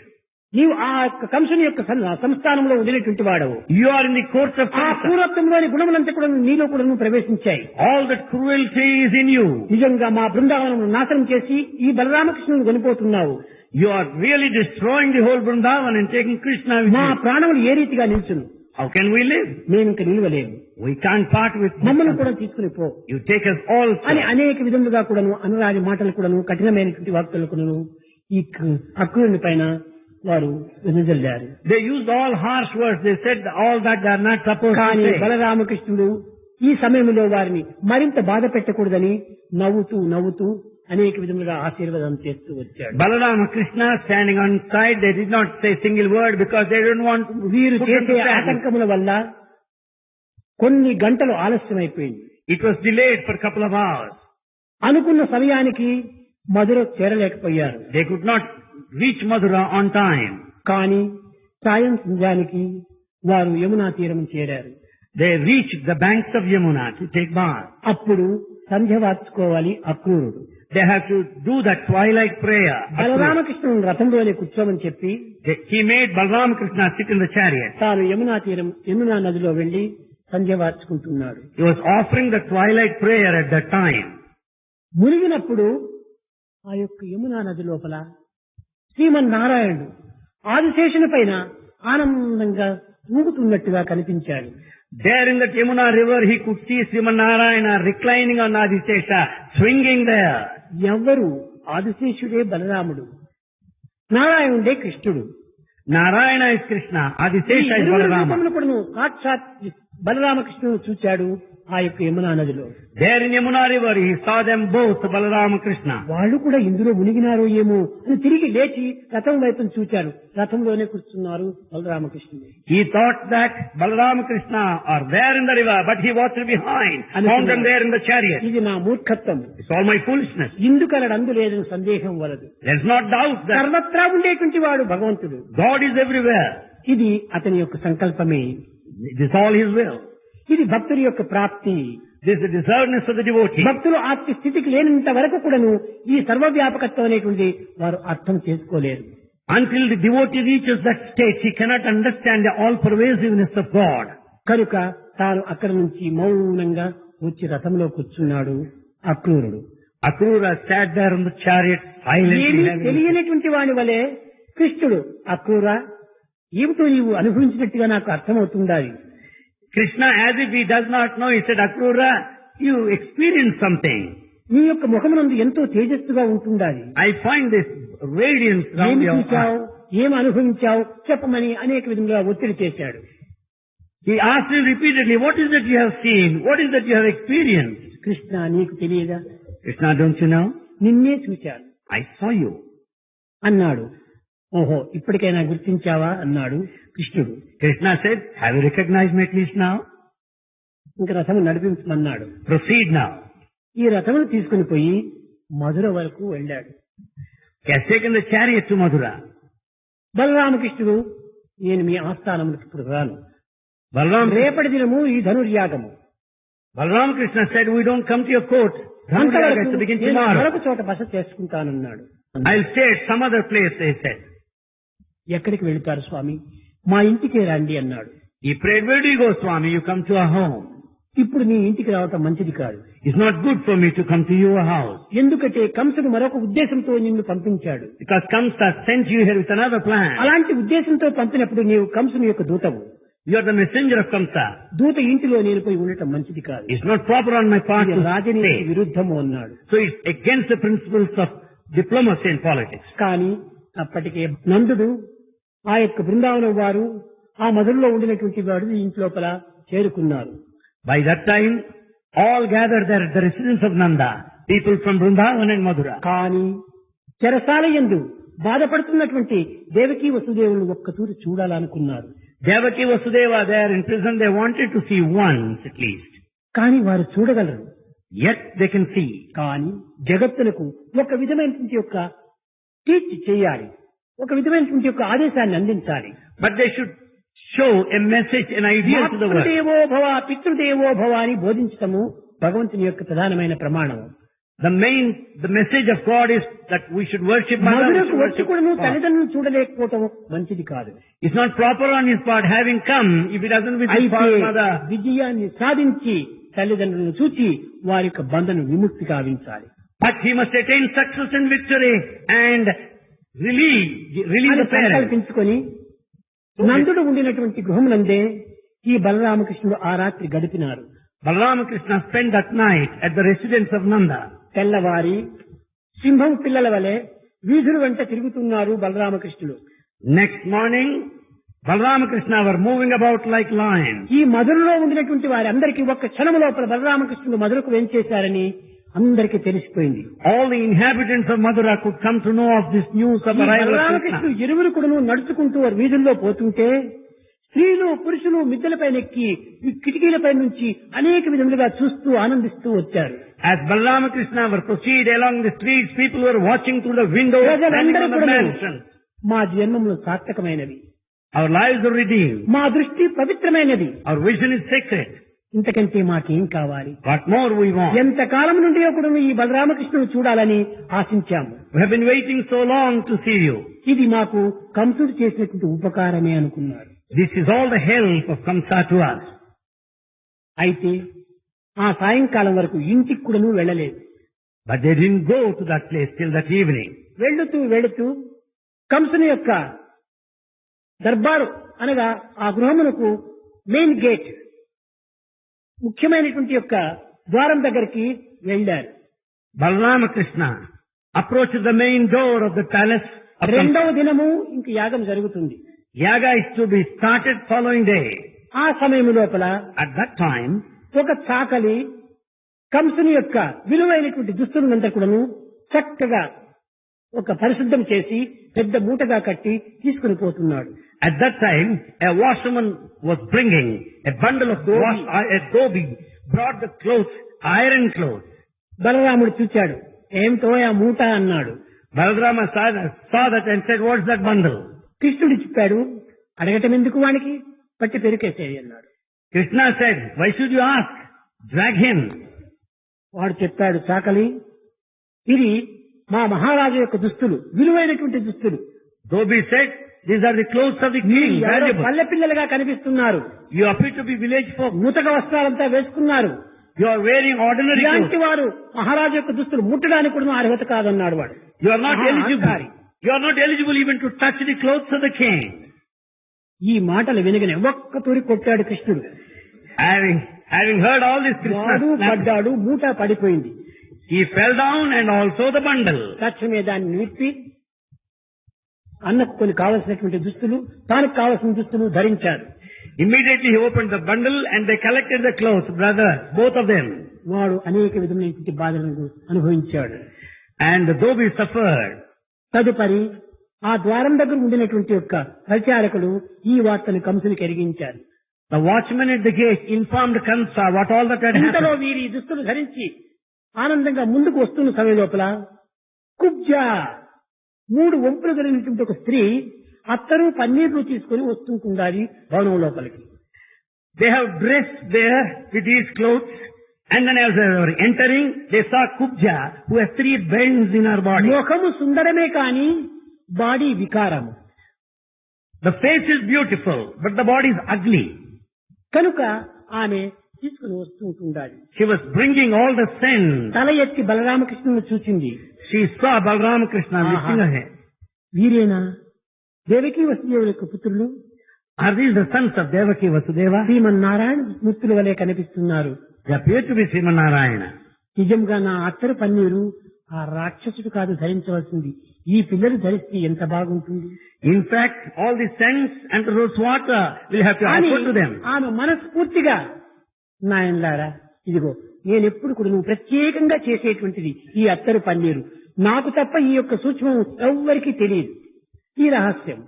నీవు ఆ యొక్క కంసుని యొక్క సంస్థానంలో వదిలేటువంటి వాడవు. You are in the court of ఆ Kamsa. క్రూరత్వంలోని గుణములంతా కూడా నీలో కూడా ప్రవేశించాయి. All that cruelty is in you. నిజంగా మా బృందావనం నాశనం చేసి ఈ బలరామకృష్ణుని కొనిపోతున్నావు. You are really destroying the whole Vrindavan and taking Krishna with మా you. ప్రాణములు ఏ రీతిగా నిల్చును? How can we live? మేము ఇంక నిలవలేము, We can't part with మమ్మల్ని you. కూడా తీసుకుని పో You take us also. అని అనేక విధములుగా కూడాను అనురాగి మాటలు కూడాను కఠినమైనటువంటి వాక్తులు కూడాను ఈ అక్రూరుని పైన వారు వెదజల్లారు. They used all harsh words. They said all that they are not supposed కానీ to say. బలరామకృష్ణుడు ఈ సమయంలో వారిని మరింత బాధ పెట్టకూడదని నవ్వుతూ నవ్వుతూ అనేక విధములుగా ఆశీర్వాదం చేస్తూ వచ్చాడు. Balarama Krishna standing on side, they did not say single word because they didn't want to వీరు put them చేసే to sadness. ఆటంకముల వల్ల కొన్ని గంటలు ఆలస్యమైపోయింది. It was delayed for a couple of hours. అనుకున్న సమయానికి మధుర చేరలేకపోయారు. They could not reach Madura on time. కానీ సాయం సంధ్యానికి వారు యమునా తీరం చేరారు. They reached the banks of Yamuna to take bath. అప్పుడు సంధ్య వార్చుకోవాలి అక్రూరుడు. They have to do that twilight prayer. బలరామకృష్ణుని రథంలోనే కూర్చోమని చెప్పి He made Balarama Krishna sit in the chariot. తాను యమునా నదిలో వెళ్లి సంధ్య వార్చుకుంటున్నాడు. He was offering the twilight prayer at that time. మునిగినప్పుడు ఆ యొక్క యమునా నది లోపల శ్రీమన్నారాయణుడు ఆదిశేషుని పైన ఆనందంగా ఊగుతున్నట్టుగా కనిపించాడు. There in that Yamuna river, he could see Srimanarayana reclining on Adisesha, swinging there. ఎవ్వరు? ఆదిశేషుడే బలరాముడు, నారాయణుడే కృష్ణుడు. Narayana is Krishna, Adisesha is Balarama. కూడా సాక్షాత్ బలరామకృష్ణుడు చూచాడు ఆ యొక్క యమునా నదిలో. There in Yamuna river, he saw them both, Balarama Krishna. వాళ్ళు కూడా ఇందులో మునిగినారో ఏమో అని తిరిగి లేచి రథం వైపు చూచారు. రథంలోనే కూర్చున్నారు బలరామకృష్ణుడు. He thought that Balarama Krishna are there in the river, but he watched behind, found them there in the chariot. ఇది నా మూర్ఖత్వం, It's all my foolishness. ఇందుకలడు అందు లేదని సందేహం వలదు. There's not doubt that సర్వత్రా ఉండేటువంటి వాడు భగవంతుడు. God is everywhere. ఇది అతని యొక్క సంకల్పమే. This is all His will. ఇది భక్తుడి యొక్క ప్రాప్తి. This is the deservedness of the devotee. భక్తులు ఆత్మ స్థితికి లేనంత వరకు కూడాను ఈ సర్వవ్యాపకత్వం అనేటువంటి వారు అర్థం చేసుకోలేరు. Until the devotee reaches that state, he cannot understand the all-pervasiveness of God. కనుక తాను అక్కడి నుంచి మౌనంగా వచ్చి రథంలో కూర్చున్నాడు అక్రూరుడు. Akrura sat there on the chariot silently. ఏమీ having- తెలియనటువంటి వాని వలె కృష్ణుడు అక్రూర ఏమిటో నీవు అనుభవించినట్టుగా నాకు అర్థమవుతుండాలి. Krishna, as if he does not know, he said, Akrura, you experienced something. నీ యొక్క ముఖమునందు ఎంతో తేజస్సుగా ఉంటుండాలి. I find this radiance around ఏమి your చూచావు, eyes. ఏమి అనుభవించావు చెప్పమని అనేక విధంగా ఒత్తిడి చేశాడు. He asked him repeatedly, what is that you have seen? What is that you have experienced? Krishna నీకు తెలియదా? Krishna, don't you know? నిన్నే చూచాను I saw you. అన్నాడు. ఓహో ఇప్పటికైనా గుర్తించావా అన్నాడు కృష్ణుడు. Krishna said, have you recognized me at least now? ఇంక రథము నడిపించమన్నాడు. Proceed now. ఈ రథమును తీసుకుని పోయి మధుర వరకు వెళ్ళాడు. He has taken the chariot to Madura. బలరామకృష్ణుడు నేను మీ ఆస్థానములకు ఇప్పుడు రాను, Balaram రేపటి దినము ఈ ధనుర్యాగము, Krishna said, we don't come to your court. Dhanuryaga is to begin నేను tomorrow. మరొక చోట బస చేసుకుంటానన్నాడు. I'll stay at some other place, they said. ఎక్కడికి వెళుతారు స్వామి? మా ఇంటికే రండి అన్నాడు. He prayed, where do you go, Swami? You come to our home. ఇప్పుడు నీ ఇంటికి రావటం మంచిది కాదు. It's not good for me to come to your house. ఎందుకంటే కంసుడు మరొక ఉద్దేశంతో నిన్ను పంపించాడు. Because Kamsa sent you here with another plan. అలాంటి ఉద్దేశంతో పంపినప్పుడు నీవు కంసుని యొక్క దూతవు. You are the messenger of Kamsa. దూత ఇంటిలో నేను పోయి ఉండటం మంచిది కాదు. It's not proper on my part ఇది to రాజనీతికి stay. విరుద్ధము అన్నాడు. So it's against the principles of diplomacy and politics. కానీ అప్పటికే నందుడు ఆ యొక్క బృందావనం వారు ఆ మధురలో ఉండినటువంటి వాడు ఇంట్లోపల చేరుకున్నారు. By that time, all gathered there at the residence of Nanda, people from Vrindavan and Madura. కానీ చెరసాల యందు బాధపడుతున్నటువంటి దేవకీ వసుదేవులు ఒక్కతూరి చూడాలనుకున్నారు. Devaki Vasudeva there in prison, they wanted to see once at least. కానీ వారు చూడగలరు. Yet they can see. కానీ జగత్తులకు ఒక విధమైనటువంటి యొక్క టీచ్ చేయాలి, ఒక విధమైనటువంటి యొక్క ఆదేశాన్ని అందించాలి. But they should show a message, an idea to the world. మాతృదేవో భవ పితృదేవో భవ అని బోధించటము భగవంతుని యొక్క ప్రధానమైన ప్రమాణం. The message of God is that we should worship mother. మధురకు వచ్చి కూడాను తల్లిదండ్రులను చూడలేకపోవటం మంచిది కాదు. It's not proper on his part having come if he doesn't visit father, mother. విజయాన్ని సాధించి తల్లిదండ్రులను చూచి వారి యొక్క బంధను విముక్తి కావించాలి. But he must attain success and victory and relieve the parents. సంకల్పించుకొని నందుడు ఉండినటువంటి గృహమునందే ఈ బలరామకృష్ణుడు ఆ రాత్రి గడిపినారు. Balarama Krishna spent that night at the residence of Nanda. తెల్లవారి సింహం పిల్లల వలె వీధుల వెంట తిరుగుతున్నారు బలరామకృష్ణుడు. Next morning, Balarama Krishna were moving about like lions. ఈ మధురలో ఉండినటువంటి వారి అందరికీ ఒక్క క్షణం లోపల బలరామకృష్ణుడు మధురకు వెంచేశారని అందరికీ తెలిసిపోయింది. All the inhabitants of Madura could come to know of this news of arrival of Krishna. బలరామకృష్ణుడు ఇరువురు కూడా నడుచుకుంటూ వారి వీధుల్లో పోతుంటే స్త్రీలు పురుషులు మిద్దెలపై నెక్కి కిటికీలపై నుంచి అనేక విధములుగా చూస్తూ ఆనందిస్తూ వచ్చారు. As Balarama Krishna were proceed along the streets, people were watching through the windows. ప్రజలందరూ కూడా మా జన్మములు సార్థకమైనవి, our lives are redeemed, మా దృష్టి పవిత్రమైనది, our vision is sacred. ఇంతకంటే మాకేం కావాలి? What more we want? ఎంత కాలం నుండి కూడా ఈ బలరామకృష్ణుడు చూడాలని ఆశించాము. We have been waiting so long to see you. ఇది మాకు కంసుడు చేసినటువంటి ఉపకారమే అనుకున్నారు. This is all the help of Kamsa to us. అయితే ఆ సాయంకాలం వరకు ఇంటికి కూడాను వెళ్ళలేదు. But they didn't go to that place till that evening. వెళుతూ కంసుని యొక్క దర్బారు అనగా ఆ గృహమునకు మెయిన్ గేట్ ముఖ్యమైనటువంటి యొక్క ద్వారం దగ్గరికి వెళ్ళారు. Balarama Krishna approached the main door of the palace of రెండవ దినము ఇంక యాగం జరుగుతుంది. Yaga is to be started following day. ఆ సమయం లోపల At that time, ఒక చాకలి కంసుని యొక్క విలువైనటువంటి దుస్తులంతా కూడాను చక్కగా ఒక పరిశుద్ధం చేసి పెద్ద మూటగా కట్టి తీసుకుని పోతున్నాడు. At that time, a washerman was bringing a bundle of a dhobi, brought the clothes, iron clothes. బలరాముడు చూచాడు. ఏంతో ఆ మూట అన్నాడు. Balarama saw that and said, "What's that bundle?" కృష్ణుడు చెప్పాడు, అడగటం ఎందుకు వానికి, పట్టి పెరికేసేది అన్నాడు. Krishna said, "Why should you ask? Drag him." వాడు చెప్పాడు, చాకలి ఇది మా మహారాజు యొక్క దుస్తులు, విలువైనటువంటి దుస్తులు. Dhobi said, "These are the clothes of the king, valuable. పల్లె పిల్లలుగా కనిపిస్తున్నారు. You appear to be village folk. ముతక వస్త్రాలంతా వేసుకున్నారు. You are wearing ordinary ఇలాంటి clothes. వారు మహారాజు యొక్క దుస్తులు ముట్టడానికి కూడా అర్హత కాదన్నాడు వాడు. You are not eligible. అహంకారి. You are not eligible even to touch the clothes of the king." ఈ మాటలు వినగానే ఒక్క తూరి కొట్టాడు కృష్ణుడు. Having heard all this, వాడు Krishna పడ్డాడు, మూట పడిపోయింది. he fell down and also the bundle. తక్షణమే దాన్ని నిప్పి అన్నకు కొన్ని కావలసినటువంటి దుస్తులు, తాను కావలసిన దుస్తులు ధరించాడు. Immediately he opened the bundle and they collected the clothes, brothers, both of them. వాడు అనేక విధమైనటువంటి బాధలను అనుభవించాడు. And the dhobi suffered. తదుపరి ఆ ద్వారం దగ్గర ఉండినటువంటి యొక్క పరిచారకులు ఈ వార్తను కంసునికి ఎరిగించారు. The watchman at the gate informed Kamsa what all that had ఇంతలో happened. వీరి దుస్తులు ధరించి ఆనందంగా ముందుకు వస్తున్న సమయం లోపల కుబ్జా 3 వంపులు కలిగినటువంటి ఒక స్త్రీ అత్తరు పన్నీరు తీసుకుని వస్తుంటుండాలి భవనం లోపలికి. They have dressed there with these clothes, and then as they were entering, they saw Kubja, who has 3 bends in her body. ముఖము సుందరమే కాని బాడీ వికారము. The face is beautiful, but the body is ugly. కనుక ఆమె తీసుకుని వస్తుంటుండాలి. She was bringing all the sins. తల ఎత్తి బలరామకృష్ణుని చూసింది. She saw Balarama Krishna lifting her head. వీరేనా Devaki వసుదేవుల యొక్క పుత్రులు? Are these the sons of Devaki Vasudeva? Srimannarayana మూర్తుల వలె కనిపిస్తున్నారు. They appear to be Srimanarayana. నిజంగా నా అత్తరు పన్నీరు ఆ రాక్షసుడు కాదు ధరించవలసింది, ఈ పిల్లలు ధరిస్తే ఎంత బాగుంటుంది. In fact, all the scents and the rose water will have to అని offer to them. ఆమె మనస్ఫూర్తిగా నాయనలారా ఇదిగో నేనెప్పుడు కూడా నువ్వు ప్రత్యేకంగా చేసేటువంటిది ఈ అత్తరు పన్నీరు, నాకు తప్ప ఈ యొక్క సూక్ష్మం ఎవ్వరికీ తెలియదు. ఈ రహస్యం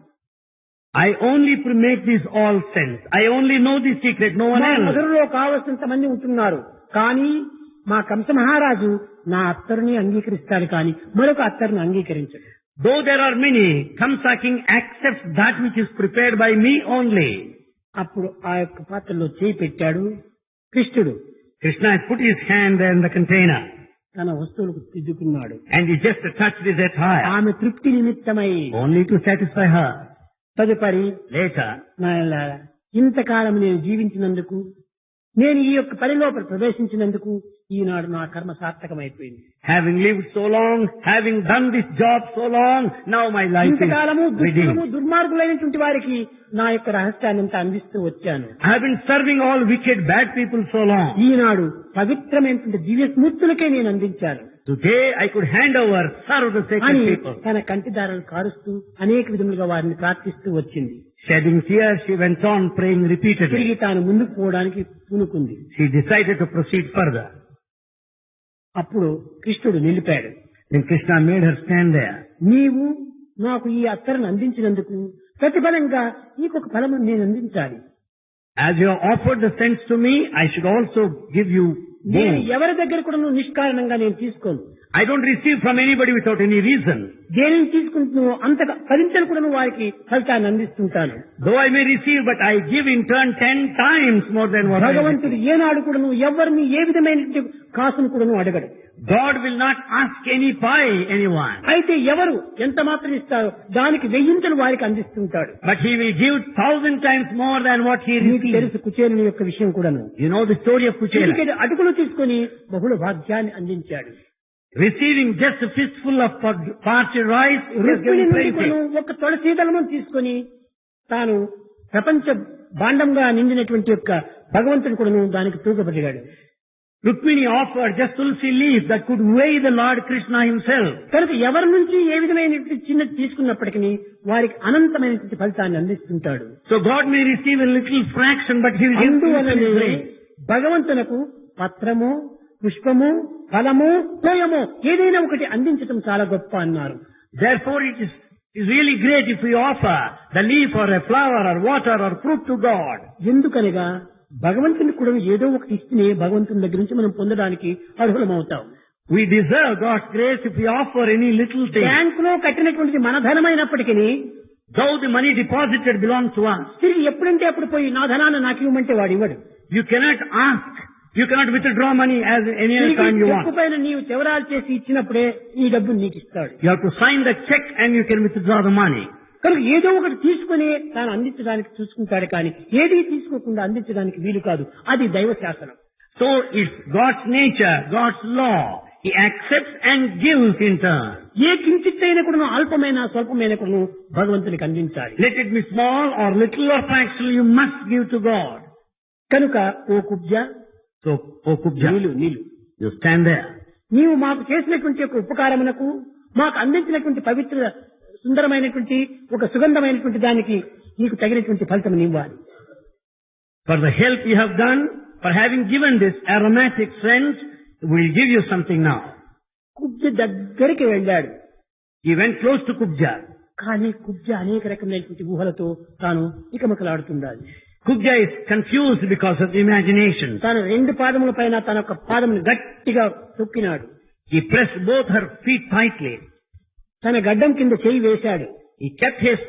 I only make this all sense. I only know this secret, no one మా else. మధురలో కావలసినంత మంది ఉంటున్నారు. కానీ మా కంస మహారాజు నా అత్తరుని అంగీకరిస్తాడు, కానీ మరొక అత్తరుని అంగీకరించడు. Though there are many, Kamsa king accepts that which is prepared by me only. అప్పుడు ఆ యొక్క పాత్రలో చేయి పెట్టాడు కృష్ణుడు. Krishna has put his hand there in the container తన వస్తువులకు తిద్దుకున్నాడు. and he just touched his attire ఆమె తృప్తి నిమిత్తమై. only to satisfy her. తదుపరి Later, నాయనలారా, ఇంతకాలం నేను జీవించినందుకు, నేను ఈ యొక్క పనిలోపల ప్రవేశించినందుకు ఈనాడు నా కర్మ సార్థకమైపోయింది. having lived so long, having done this job so long, now my life ఇంతకాలము is దుష్టులము redeemed. దుర్మార్గులైనటువంటి వారికి నా యొక్క రహస్యాన్ని అంతా అందిస్తూ వచ్చాను. I have been serving all wicked, bad people so long. ఈనాడు పవిత్రమైనటువంటి దివ్య స్మూర్తులకే నేను అందించాను Today I could hand over, serve the sacred అని people. తన కంటిదారాలు కారుస్తూ అనేక విధములుగా వారిని ప్రార్థిస్తూ వచ్చింది. Shedding tears, she went on praying repeatedly. తిరిగి తాను ముందుకు పోవడానికి పూనుకుంది. She decided to proceed further. అప్పుడు కృష్ణుడు నిలిపాడు. Then Krishna made her stand there. నీవు నాకు ఈ అత్తరును అందించినందుకు ప్రతిఫలంగా నీకొక ఫలము నేను అందించాలి. As you have offered the sense to me, I should also give you నేను more. ఎవరి దగ్గర కూడా నువ్వు నిష్కారణంగా నేను తీసుకోను. I don't receive from anybody without any reason. దేనిని తీసుకుంటున్నావు అంతగా పదింతలు కూడా నువ్వు వారికి ఫలితాన్ని అందిస్తుంటాను. Though I may receive, but I give in turn 10 times more than what I భగవంతుడు receive. ఏనాడు కూడా నువ్వు ఎవరిని ఏ విధమైన కాసును కూడా నువ్వు అడగడు. God will not ask any pie anyone. అయితే ఎవరు ఎంత మాత్రం ఇస్తారో దానికి వెయ్యింతలు వారికి అందిస్తుంటాడు. But he will give 1,000 times more than what he నీకు receives. తెలుసు కుచేలుని యొక్క విషయం కూడాను. You know the story of Kuchela. చిటికెడు అటుకులు తీసుకొని బహుళ భాగ్యాన్ని అందించాడు. Receiving just a fistful of parched rice, he has Rukmini given నుండి plenty. కూడాను ఒక తులసీదళము తీసుకొని తాను ప్రపంచ భాండంగా నిండినటువంటి యొక్క భగవంతుడు కూడాను దానికి తూగబడిగాడు. Rukmini offered just tulsi leaf that could weigh the Lord Krishna himself. కనుక ఎవరి నుంచి ఏ విధమైనటువంటి చిన్నది తీసుకున్నప్పటికీ వారికి అనంతమైనటువంటి ఫలితాన్ని అందిస్తుంటాడు. So God may receive a little fraction, but he will give అందువలనే infinite grace. భగవంతునకు పత్రము, పుష్పము, ఫలము, తోయము ఏదైనా ఒకటి అందించడం చాలా గొప్ప అన్నారు. Therefore it is really great if we offer the leaf or a flower or water or fruit to God. ఎందుకనగా భగవంతుని కూడా ఏదో ఒకటి ఇస్తేనే భగవంతుని దగ్గర నుంచి మనం పొందడానికి అర్హులమవుతాం. We deserve God's grace if we offer any little thing. బ్యాంకులో కట్టినటువంటిది మన ధనమైనప్పటికీ Though the money deposited belongs to us, తిరిగి ఎప్పుడంటే అప్పుడు పోయి నా ధనాన్ని నాకు ఇవ్వమంటే వాడు ఇవ్వడు. you cannot ask, you cannot withdraw money as any other time you want. చెక్కు పైన నీవు చెవరాలు చేసి ఇచ్చినప్పుడే ఈ డబ్బును నీకు ఇస్తాడు. You have to sign the check and you can withdraw the money. కనుక ఏదో ఒకటి తీసుకుని తాను అందించడానికి చూసుకుంటాడు, కానీ ఏది తీసుకోకుండా అందించడానికి వీలు కాదు. అది దైవ శాసనం. So it's God's nature, God's law. He accepts and gives in turn. ఏ కించిత్తైన కూడా అల్పమైన స్వల్పమైన కూడా భగవంతునికి అందించాలి. Let it be small or little or fractional, you must give to God. కనుక ఓ Kubja, So, O Kubja, Neelu you stand there. నీవు మాకు చేసినటువంటి ఒక ఉపకారమునకు, మాకు అందించినటువంటి పవిత్ర సుందరమైనటువంటి ఒక సుగంధమైనటువంటి దానికి నీకు తగినటువంటి ఫలితం ఇవ్వాలి. For the help you have done, for having given this aromatic scent, we'll give you something now. Kubja దగ్గరికి వెళ్ళాడు. He went close to Kubja. కానీ కుబ్జ అనేక రకమైనటువంటి ఊహలతో తాను ఇకమకలాడుతున్నాడు. Kubja is confused because of the imagination. తాను రెండు పాదముల పైన తన యొక్క పాదమును గట్టిగా తొక్కినాడు. He pressed both her feet tightly. తన గడ్డం కింద చేయి వేశాడు. He kept his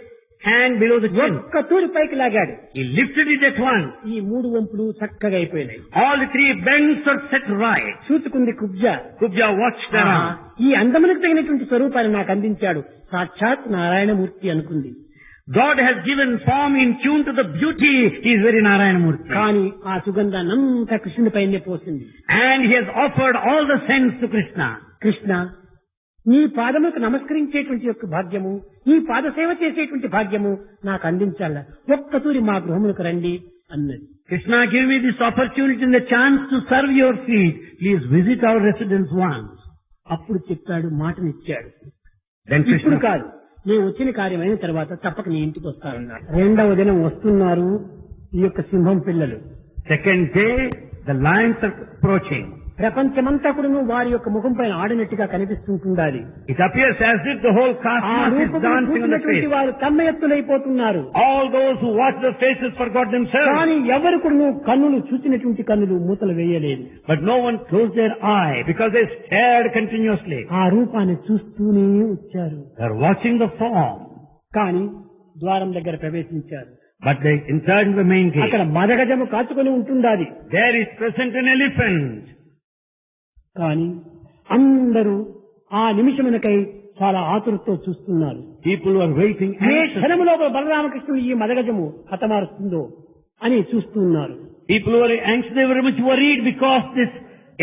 hand below the chin. ఒక్క తూరి పైకి లాగాడు. He lifted it at once. ఈ మూడు వంపులు చక్కగా అయిపోయినాయి. All the three bends are set right. చూసుకుంది కుబ్జ. Kubja watched around. ఈ అందమునకు తగినటువంటి స్వరూపాన్ని నాకు అందించాడు, సాక్షాత్ నారాయణమూర్తి అనుకుంది. God has given form in tune to the beauty. He is very Narayanamurti. కానీ ఆ సుగంధాన్నంతా కృష్ణుడి పైనే పోసింది. And he has offered all the scents to Krishna. Krishna, నీ పాదములకు నమస్కరించేటువంటి యొక్క భాగ్యము, నీ పాద సేవ చేసేటువంటి భాగ్యము నాకు అందించాల. ఒక్క తూరి మా గృహములకు రండి అన్నది. Krishna, give me this opportunity and the chance to serve your feet. Please visit our residence once. అప్పుడు చెప్పాడు, మాటనిచ్చాడు. Then ఇప్పుడు Krishna, కాదు, నేను వచ్చిన కార్యం అయిన తర్వాత తప్పక నీ ఇంటికి వస్తానన్నాడు. రెండవ దినం వస్తున్నారు ఈ యొక్క సింహం పిల్లలు. second day, the lions are approaching. ప్రపంచమంతా కూడా వారి యొక్క ముఖం పైన ఆడినట్టుగా కనిపిస్తుంటుండాలి. It appears as if the whole ఆ cosmos is రూపమును dancing on the చూసినటువంటి face. వారు తన్మయత్తులైపోతున్నారు. All those who watch the faces forgot themselves. కానీ ఎవరు కూడా కన్నులు చూసినటువంటి కన్నులు మూతలు వేయలేదు. But no one closed their eye because they stared continuously. ఆ రూపాన్ని చూస్తూనే వచ్చారు. They are watching the form. కానీ ద్వారం దగ్గర ప్రవేశించారు. But they entered the main gate. అక్కడ మదగజము కాచుకొని ఉంటుండాలి. There is present an elephant. కానీ అందరూ ఆ నిమిషమునకై చాలా ఆతురతో చూస్తున్నారు. People were waiting A anxiously. క్షణములో బలరామకృష్ణుడు ఈ మదగజము హతమారుస్తుందో అని చూస్తున్నారు. People were anxious, they were very much worried because this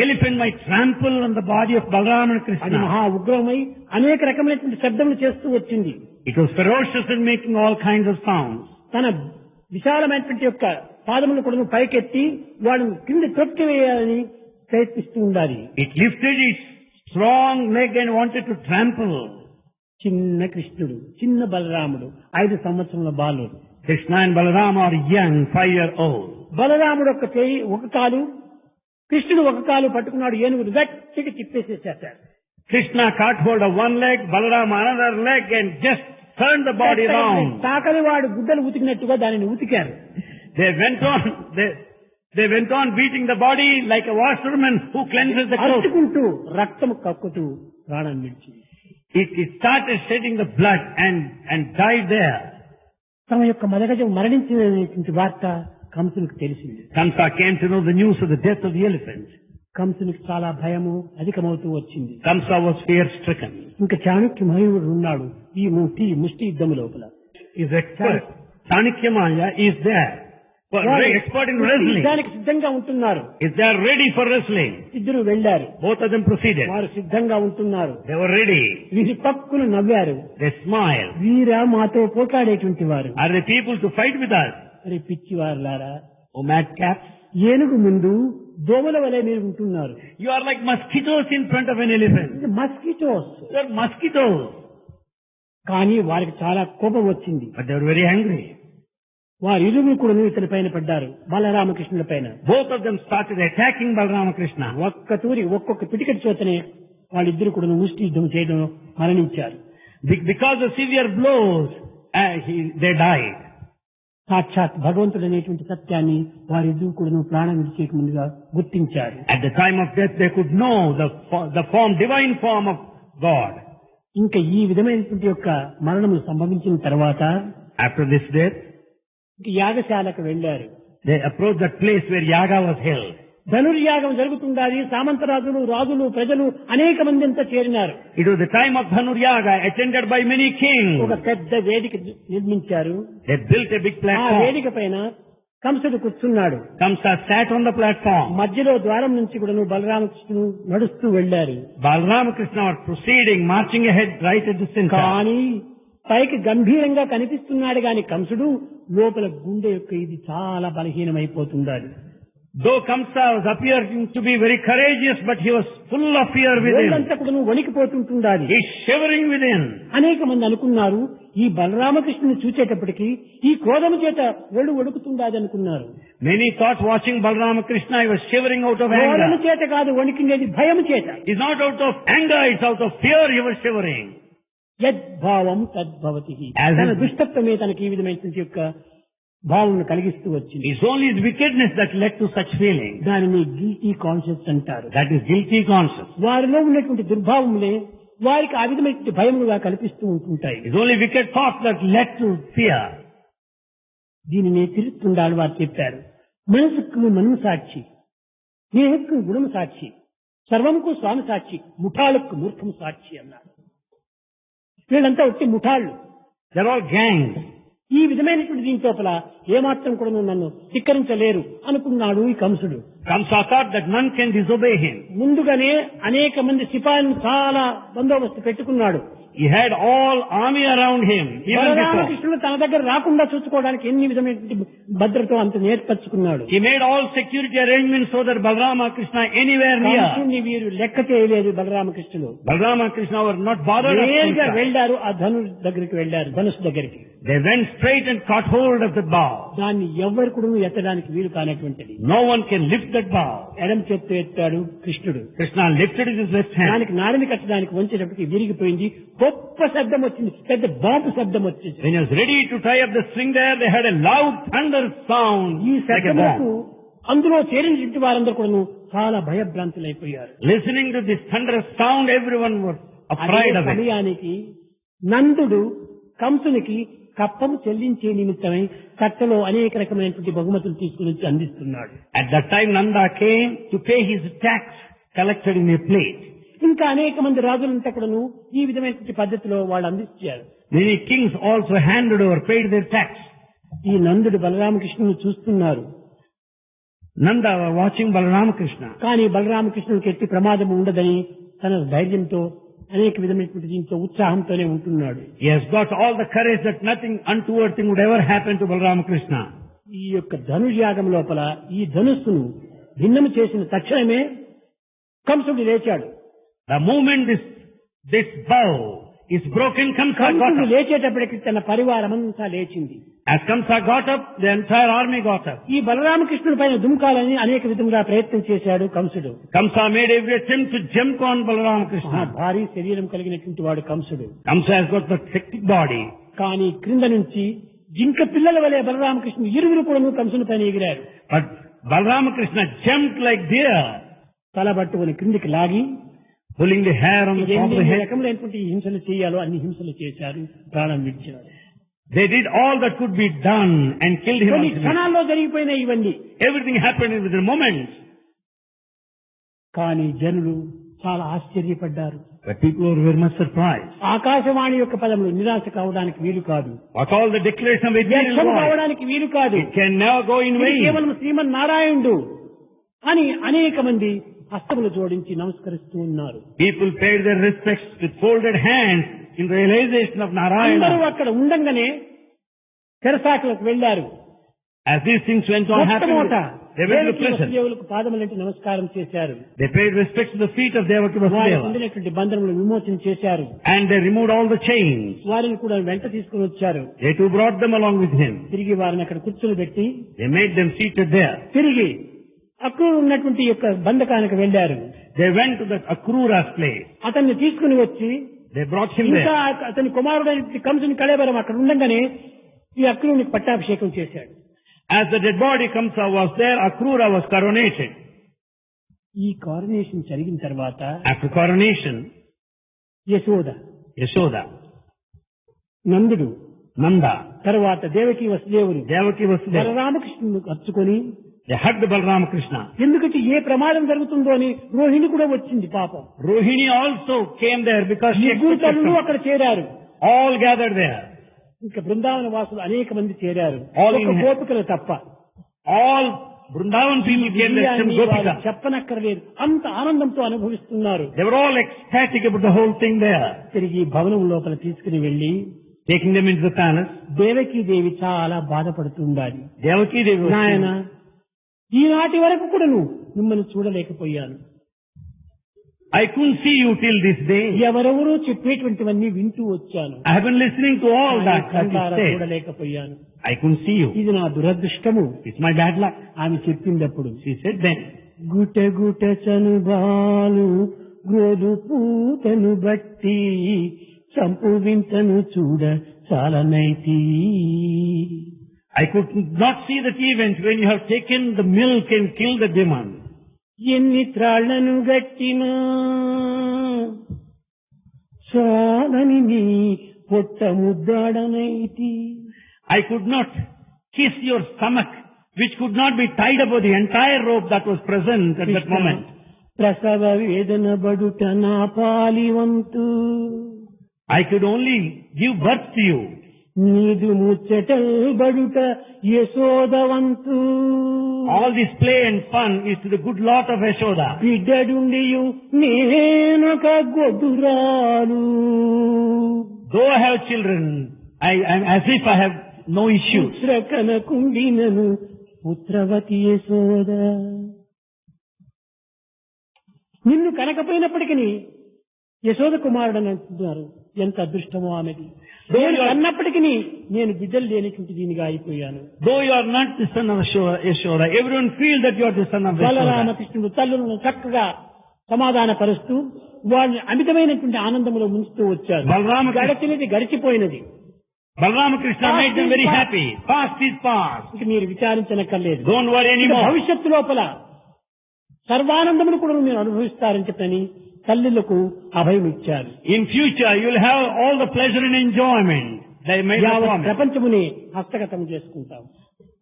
elephant might trample on the body of Balaram and అది Krishna. మహా ఉగ్రమై అనేక రకమైనటువంటి శబ్దములు చేస్తూ వచ్చింది. It was ferocious and making all kinds of sounds. తన విశాలమైనటువంటి యొక్క పాదములను కూడా పైకెత్తి వాడిని కింద తొక్కివేయాలని ప్రయత్నిస్తూ ఉండాలి. It lifted its strong leg and wanted to trample. చిన్న కృష్ణుడు, చిన్న బలరాముడు, 5 సంవత్సరముల బాలుడు. Krishna and Balaram are young, 5-year-old. బలరాముడు ఒక చేయి ఒక కాలు, కృష్ణుడు ఒక కాలు పట్టుకున్నాడు. ఏనుగుడు గట్టిగా తిప్పేసేసేశారు. Krishna caught hold of one leg, Balaram another leg and just turned the body round. తాకలి వాడు గుడ్డలు ఉతికినట్టుగా దానిని ఉతికారు. They went on beating the body like a washerman who cleanses the clothes. అరుచుకుంటూ రక్తం కక్కుతూ ప్రాణం విడిచింది. It started shedding the blood and died there. తమ యొక్క మదగజం మరణించినటువంటి వార్త కంసునికి తెలిసింది. Kamsa came to know the news of the death of the elephant. కంసునికి చాలా భయము అధికమవుతూ వచ్చింది. Kamsa was fear-stricken. ఇంకా చాణక్య మయూరుడు ఉన్నాడు ఈ ముష్టి యుద్ధము లోపల. Is expert. Chanakya Maya is there. Very expert in wrestling. యుద్ధానికి సిద్ధంగా ఉంటున్నారు. Is they are ready for wrestling. ఇద్దరు వెళ్లారు. Both of them proceeded. వారు సిద్ధంగా ఉంటున్నారు. They were ready. వీరి పక్కున నవ్వారు. They smiled. వీరా మాతో పోట్లాడేటువంటి వారు. Are they people to fight with us? మరి పిచ్చివారులారా, Oh madcaps. ఏనుగు ముందు దోమల వలె మీరు ఉంటున్నారు. You are like mosquitoes in front of an elephant. ఇది మస్కిటోస్. You are mosquitoes. కానీ వారికి చాలా కోపం వచ్చింది. But they were very angry. వారు ఇరువురు కూడా ఇతని పైన పడ్డారు, బలరామకృష్ణుల పైన. Both of them started attacking Balarama Krishna. ఒక్కొక్క పిటికటి చేతనే వాళ్ళిద్దరు కూడా ముష్టి యుద్ధం చేయడం మరణించారు. Because of severe blows, they died. సాక్షాత్ భగవంతుడు అనేటువంటి సత్యాన్ని వారిద్దరు కూడా ప్రాణం విడిచేక ముందుగా గుర్తించారు. At the time of death, they could know the form, divine form of God. ఇంకా ఈ విధమైనటువంటి యొక్క మరణము సంభవించిన తర్వాత After this death, యాగశాలకు వెళ్లారు. they approached that place where yaga was held. ధనుర్యాగం జరుగుతుండాలి. సామంతరాజులు, రాజులు, ప్రజలు అనేక మంది అంతా చేరినారు. It was the time of Dhanur Yaga, attended by many kings. ఒక పెద్ద వేదిక నిర్మించారు. They built a big ఆ platform. వేదిక పైన కంసుడు కూర్చున్నాడు. Kamsa sat on the platform. మధ్యలో ద్వారం నుంచి కూడా బలరామకృష్ణుడు నడుస్తూ వెళ్లారు. Balarama Krishna were proceeding, marching ahead right at the center. కానీ పైకి గంభీరంగా కనిపిస్తున్నాడు గాని కంసుడు లోపల గుండె యొక్క ఇది చాలా బలహీనమైపోతుండాలి. Though Kamsa was appearing to be very courageous, but he was full of fear within. ఒళ్ళంతా కూడా వణికిపోతుంటుండాలి. He is shivering within. అనేక మంది అనుకున్నారు ఈ బలరామకృష్ణుని చూచేటప్పటికి ఈ క్రోధము చేత ఒళ్ళు వణుకుతుండాది అనుకున్నారు. Many thought watching Balarama Krishna, he was shivering out of క్రోధము anger. చేత కాదు వణికిండేది భయము చేత. It's not out of anger, it's out of fear he was shivering. యద్భావం తద్భవతి. As తన in- దుష్టత్వమే తనకి ఈ విధమైనటువంటి యొక్క భావనను కలిగిస్తూ వచ్చింది. It's only his wickedness that led to such feeling. దానిని గిల్టీ కాన్షియస్ అంటారు. That is guilty conscience. వారిలో ఉన్నటువంటి దుర్భావములే వారికి ఆ విధమైన భయములుగా కల్పిస్తూ ఉంటుంటాయి. It's only wicked thoughts that led to fear. దీనిని తిరుత్తుండాలి వారు చెప్పారు. మనసుకు మను సాక్షి, దేహకు గుణము సాక్షి, సర్వంకు స్వామి సాక్షి, ముఠాలకు మూర్ఖము సాక్షి అన్నారు. వీళ్ళంతా వచ్చి ముఠాళ్ళు. They're all gangs. ఈ విధమైనటువంటి దీని లోపల ఏమాత్రం కూడా నన్ను ధిక్కరించలేరు అనుకున్నాడు ఈ కంసుడు. Kamsa thought that none can disobey him. ముందుగానే అనేక మంది సిపాయిలను చాలా బందోబస్తు పెట్టుకున్నాడు. He had all army around him, even before. బలరామకృష్ణుడు తన దగ్గర రాకుండా చూసుకోవడానికి ఎన్ని విధమైనటువంటి భద్రత అంత నేర్పరచుకున్నాడు. He made all security arrangements so that Balarama Krishna anywhere near. కంసుని వీరు లెక్క చేయలేదు. బలరామకృష్ణుడు Balarama Krishna were not bothered. నేరుగా వెళ్లారు. ఆ ధనుష్ దగ్గరికి వెళ్లారు. ధనుష్ దగ్గరికి They went straight and caught hold of the bow. దాన్ని ఎవ్వరు కూడా ఎత్తడానికి వీలు కానటువంటిది. No one can lift that bow. ఎడం చేత్తో ఎత్తాడు కృష్ణుడు. Krishna lifted his left hand. దానికి నారిని కట్టడానికి వంచేటప్పటికి విరిగిపోయింది. గొప్ప శబ్దం వచ్చింది, పెద్ద బాంబు శబ్దం వచ్చింది. When he was ready to tie up the string there, they heard a loud thunder sound ఈ like a శబ్దములకు bomb. అందులో చేరిన వారందరూ కూడా చాలా భయభ్రాంతులైపోయారు. Listening to this thunderous sound, everyone was afraid అదే of it. సమయానికి నందుడు కంసునికి కప్పము చెల్లించే నిమిత్తమై కట్టలో అనేక రకమైనటువంటి బహుమతులు తీసుకుని వచ్చి అందిస్తున్నాడు. At that time, Nanda came to pay his tax collected in a plate. ఇంకా అనేక మంది రాజులంతా కూడాను ఈ విధమైనటువంటి పద్ధతిలో వాళ్ళు అందించారు. Many kings also handed over, paid their tax. ఈ నందుడు బలరామకృష్ణుని చూస్తున్నారు. Nanda was watching Balaramakrishna. కానీ బలరామకృష్ణునికి ఎట్టి ప్రమాదం ఉండదని తన ధైర్యంతో అనేక విధమైనటువంటి దీంతో ఉత్సాహంతోనే ఉంటున్నాడు. He has got all the courage that nothing untoward thing would ever happen to Balaramakrishna. ఈ యొక్క ధనుర్యాగం లోపల ఈ ధనుస్సును భిన్నము చేసిన తక్షణమే కంసుడు లేచాడు. The moment this bow is broken, Kamsa got Kamsudu up. లేచేటప్పటికి తన పరివారం అంతా లేచింది. As Kamsa got up, the entire army got up. ఈ బలరామకృష్ణుడి పైన దుమ్కాలని అనేక విధంగా ప్రయత్నం చేశాడు కంసుడు. Kamsa made every attempt to jump on ఆ Balaramakrishna. భారీ శరీరం కలిగినటువంటి వాడు కంసుడు. Kamsa has got the hectic body. కానీ క్రింద నుంచి జింక పిల్లల వలె బలరామకృష్ణుడు ఇరువురు కూడా కంసుని పైన ఎగిరారు. But Balaramakrishna jumped like deer, తల పట్టుకుని క్రిందికి లాగి pulling the hair on the top of ఎన్ని the head. రకములైనటువంటి హింసలు చేయాలో అన్ని హింసలు చేశారు, ప్రాణం విడిచారు. They did all that could be done and killed him. కొన్ని ultimately. క్షణాల్లో జరిగిపోయినాయి ఇవన్నీ. Everything happened within moments. కానీ జనులు చాలా ఆశ్చర్యపడ్డారు. But people were very much surprised. Akashvani యొక్క పదములు నిరాశ కావడానికి వీలు కాదు, What all the declaration of వ్యర్థం Adrian was, కావడానికి వీలు కాదు. it can never go in ఇది vain. కేవలం శ్రీమన్నారాయణుడు అని అనేక మంది హస్తములు జోడించి నమస్కరిస్తూ ఉన్నారు. People paid their respects with folded hands in realization of అందరూ Narayana. అక్కడ ఉండంగానే తెరసాకులకు వెళ్లారు. As these things went on happening, మొట్టమొదట they went to Devaki prison. వసుదేవులకు పాదములంటి నమస్కారం చేశారు. They paid respects to the feet of Devaki వారికి Vasudeva. పొందినటువంటి బంధములను విమోచన చేశారు. And they removed all the chains. వారిని కూడా వెంట తీసుకుని వచ్చారు. They too brought them along with him. తిరిగి వారిని అక్కడ కూర్చోబెట్టి They made them seated there. తిరిగి అక్కడ ఉన్నటువంటి యొక్క బంధకానికి వెళ్లారు. They went to the Akrura's place. అతన్ని తీసుకుని వచ్చి They brought him ఇంకా there. అతని కుమారుడైన కంసుని కళేబరం అక్కడ ఉండగానే ఈ అక్రూరునికి పట్టాభిషేకం చేశాడు. As the dead body Kamsa was there, Akrura was coronated. ఈ కారునేషన్ జరిగిన తర్వాత After coronation, యశోద, Yashoda, నందుడు, Nanda, తర్వాత దేవకీ వసుదేవుడు Devaki Vasudeva, బలరామకృష్ణుని హత్తుకొని they hugged Balaramakrishna. ఎందుకంటే ఏ ప్రమాదం జరుగుతుందో అని రోహిణి కూడా వచ్చింది పాపం. Rohini also came there because she ముగ్గురు expected తల్లులు some. అక్కడ చేరారు. All gathered there. ఇంకా బృందావన వాసులు అనేక మంది చేరారు, All ఒక in- గోపికలు తప్ప. All Vrindavan people came there except విజయాన్ని వారు Gopika. చెప్పనక్కర్లేదు, అంత ఆనందంతో అనుభవిస్తున్నారు. They were all ecstatic about the whole thing there. తిరిగి భవనం లోపల తీసుకుని వెళ్లి Taking them into the palace, Devaki దేవి చాలా బాధపడుతుండాలి. Devaki Devi was నాయన, saying, ఈనాటి వరకు కూడా మిమ్మల్ని చూడలేకపోయాను. I couldn't see you till this day. ఎవరెవరో చెప్పేటువంటివన్నీ వింటూ వచ్చాను. I have been listening to all that you కళ్ళారా said. చూడలేకపోయాను. I couldn't see you. ఇది నా దురదృష్టము. It's my bad luck. ఆమె చెప్పిందప్పుడు She said then, గుట గుట చనుబాలు గోదు పూతను బట్టి చంపు వింతను చూడ చాలనైతి. I could not see that event when you have taken the milk and killed the demon. ఎన్ని త్రాళ్లను గట్టినా చాలని నీ పొట్ట ముద్దాడనైతి. I could not kiss your stomach, which could not be tied up with the entire rope that was present at that moment. ప్రసవ వేదన బడుట నా పాలివంతు. I could only give birth to you. నీదు ముచ్చటల్ బడుట యశోదవంతు. All this play and fun is to the good lot of Yashoda. బిడ్డడుండియు నేనొక గొడ్డురాలు. Though I have children, I'm as if I have no issues. పుత్ర కనకుండినను పుత్రవతి యశోద. నిన్ను కనకపోయినప్పటికీ యశోద కుమారుడు అని అంటున్నారు. ఎంత అదృష్టమో ఆమెది. Though నేను you are- అన్నప్పటికీ నేను బిడ్డలు లేనిటువంటి దీనిగా అయిపోయాను. Though you are not the son of Yashoda, everyone feels that you are the son of Yashoda. బలరామకృష్ణుడు తల్లులను చక్కగా సమాధానపరుస్తూ వాళ్ళని అమితమైనటువంటి ఆనందంలో ముంచుతూ వచ్చారు. Balarama గడిచినది గడిచిపోయినది. Balrama Krishna made them very happy. Past is past. ఇక మీరు విచారించనక్కర్లేదు. Don't worry ఇక anymore. భవిష్యత్తు లోపల సర్వానందమును కూడా మీరు అనుభవిస్తారని చెప్పని తల్లులకు అభయం ఇచ్చారు. In future, you will have all the pleasure and enjoyment. They made the యావత్ promise. ప్రపంచముని హస్తగతం చేసుకుంటాం.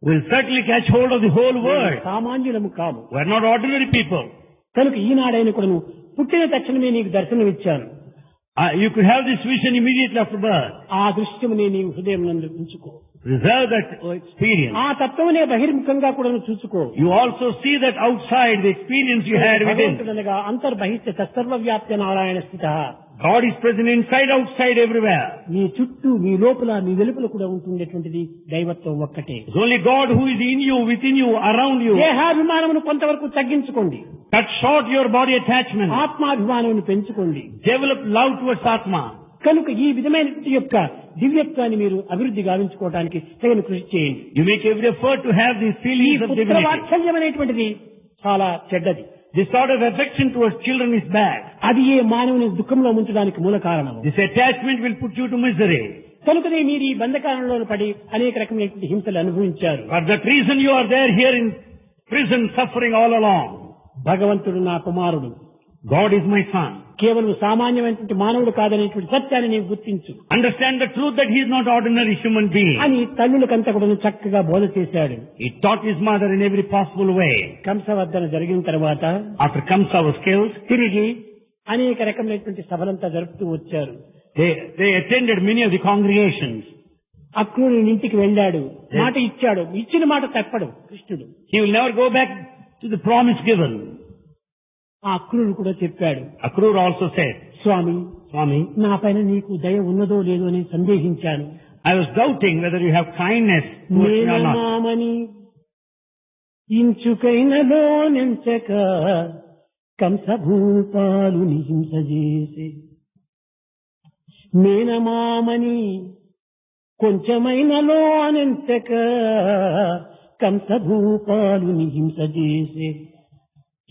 We'll certainly catch hold of the whole world. సామాన్యులము కాము. We're not ordinary people. కనుక ఈనాడైన కూడా పుట్టిన తక్షణమే నీకు దర్శనం ఇచ్చాను. You could have this vision immediately after birth. ఆ దృశ్యమునే నీవు హృదయం నందు ఉంచుకో. Reserve that experience. ఆ తత్వమునే బహిర్ముఖంగా కూడా చూసుకో. You also see that outside the experience you had within. భగవంతుడనగా అంతర్బహిష్ట సర్వవ్యాప్త Narayana స్థిత. God is present inside, outside, everywhere. మీ చుట్టూ మీ లోపల మీ వెలుపల కూడా ఉంటుండేటువంటిది దైవత్వం ఒక్కటే. It's only God who is in you, within you, around you. దేహాభిమానమును కొంతవరకు తగ్గించుకోండి. Cut short your body attachment. ఆత్మాభిమానమును పెంచుకోండి. Develop love towards Atma. కనుక ఈ విధమైన యొక్క దివ్యత్వాన్ని మీరు అభివృద్ధి గావించుకోవడానికి తగిన కృషి చేయండి. You make every effort to have these ఈ feelings of పుత్ర divinity. వాత్సల్యం అనేటువంటిది చాలా చెడ్డది. This sort of affection towards children is bad. అది ఏ మానవుని దుఃఖంలో ముంచడానికి మూల కారణం. This attachment will put you to misery. కనుకనే మీరు ఈ బంధకాలంలో పడి అనేక రకమైనటువంటి హింసలు అనుభవించారు. For that reason you are there here in prison suffering all along. భగవంతుడు నా కుమారుడు, God is my son. కేవలం సామాన్యమైనటువంటి మానవుడు కాదనేటువంటి సత్యాన్ని నీవు గుర్తించు Understand the truth that he is not ordinary human being. అని తల్లులకంతా కూడా చక్కగా బోధ చేశాడు. He taught his mother in every possible way. కంసవర్ధన జరిగిన తర్వాత After Kamsa was killed, తిరిగి అనేక రకమైనటువంటి సభలంతా జరుపుతూ వచ్చారు. they attended many of the congregations. అక్రూరుని ఇంటికి వెళ్ళాడు, మాట ఇచ్చాడు, ఇచ్చిన మాట తప్పడు కృష్ణుడు. He will never go back to the promise given. ఆ అక్రూరుడు కూడా చెప్పాడు, Akrura also said, స్వామి Swami, నా పైన నీకు దయ ఉన్నదో లేదో అని సందేహించాను. I was doubting whether you have kindness towards me or not. మేనమామని ఇంచుకైనలో నెంచక కంసభూపాలు హింస చేసే, మేనమామని కొంచెమైనలో నెంచక కంసభూపాలు హింస చేసే.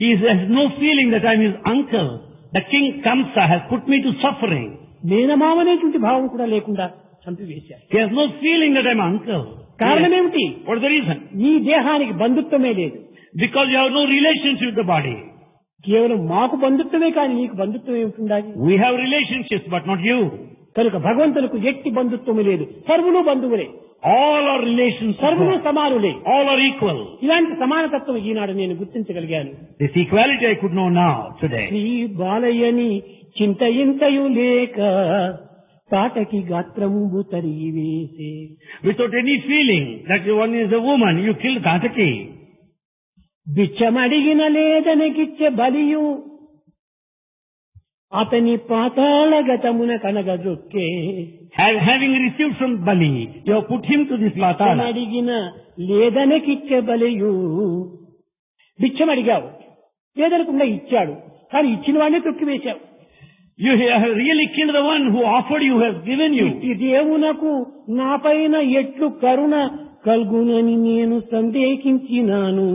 He has no feeling that I am his uncle. The king Kamsa has put me to suffering. మేనమామనేటువంటి భావం కూడా లేకుండా చంపివేశారు. He has no feeling that I am uncle. కారణమేమిటి? What is the reason? నీ దేహానికి బంధుత్వమే లేదు. Because you have no relationship with the body. కేవలం మాకు బంధుత్వమే కానీ నీకు బంధుత్వం ఏమిటి? We have relationships, but not you. కనుక భగవంతునికి ఎట్టి బంధుత్వము లేదు. సర్వులు బంధువులే, All are relations. సర్వులు సమానులే. All are equal. ఇలాంటి సమానతత్వం ఈనాడు నేను గుర్తించగలిగాను. This equality I could know now, today. Shri బాలయ్యని చింతయింతయు లేక పాటకి గాత్రంబు తరిగి వేసే. Without any feeling that one is a woman, you killed Kataki. బిచ్చమడిగిన లేదనకిచ్చే బలియు అతని పాతాళ గతమున కనగజొక్కే. Having received from Bali, you have put him to this Latala. అడిగిన లేదనకిచ్చే బలియు, బిచ్చమడిగావు లేదనకుండా ఇచ్చాడు, కానీ ఇచ్చిన వాడినే తొక్కివేశావు. You have really killed the one who offered you, has given you. ఈ దేవునకు నాపైన ఎట్లు కరుణ కల్గునని నేను సందేహించినాను.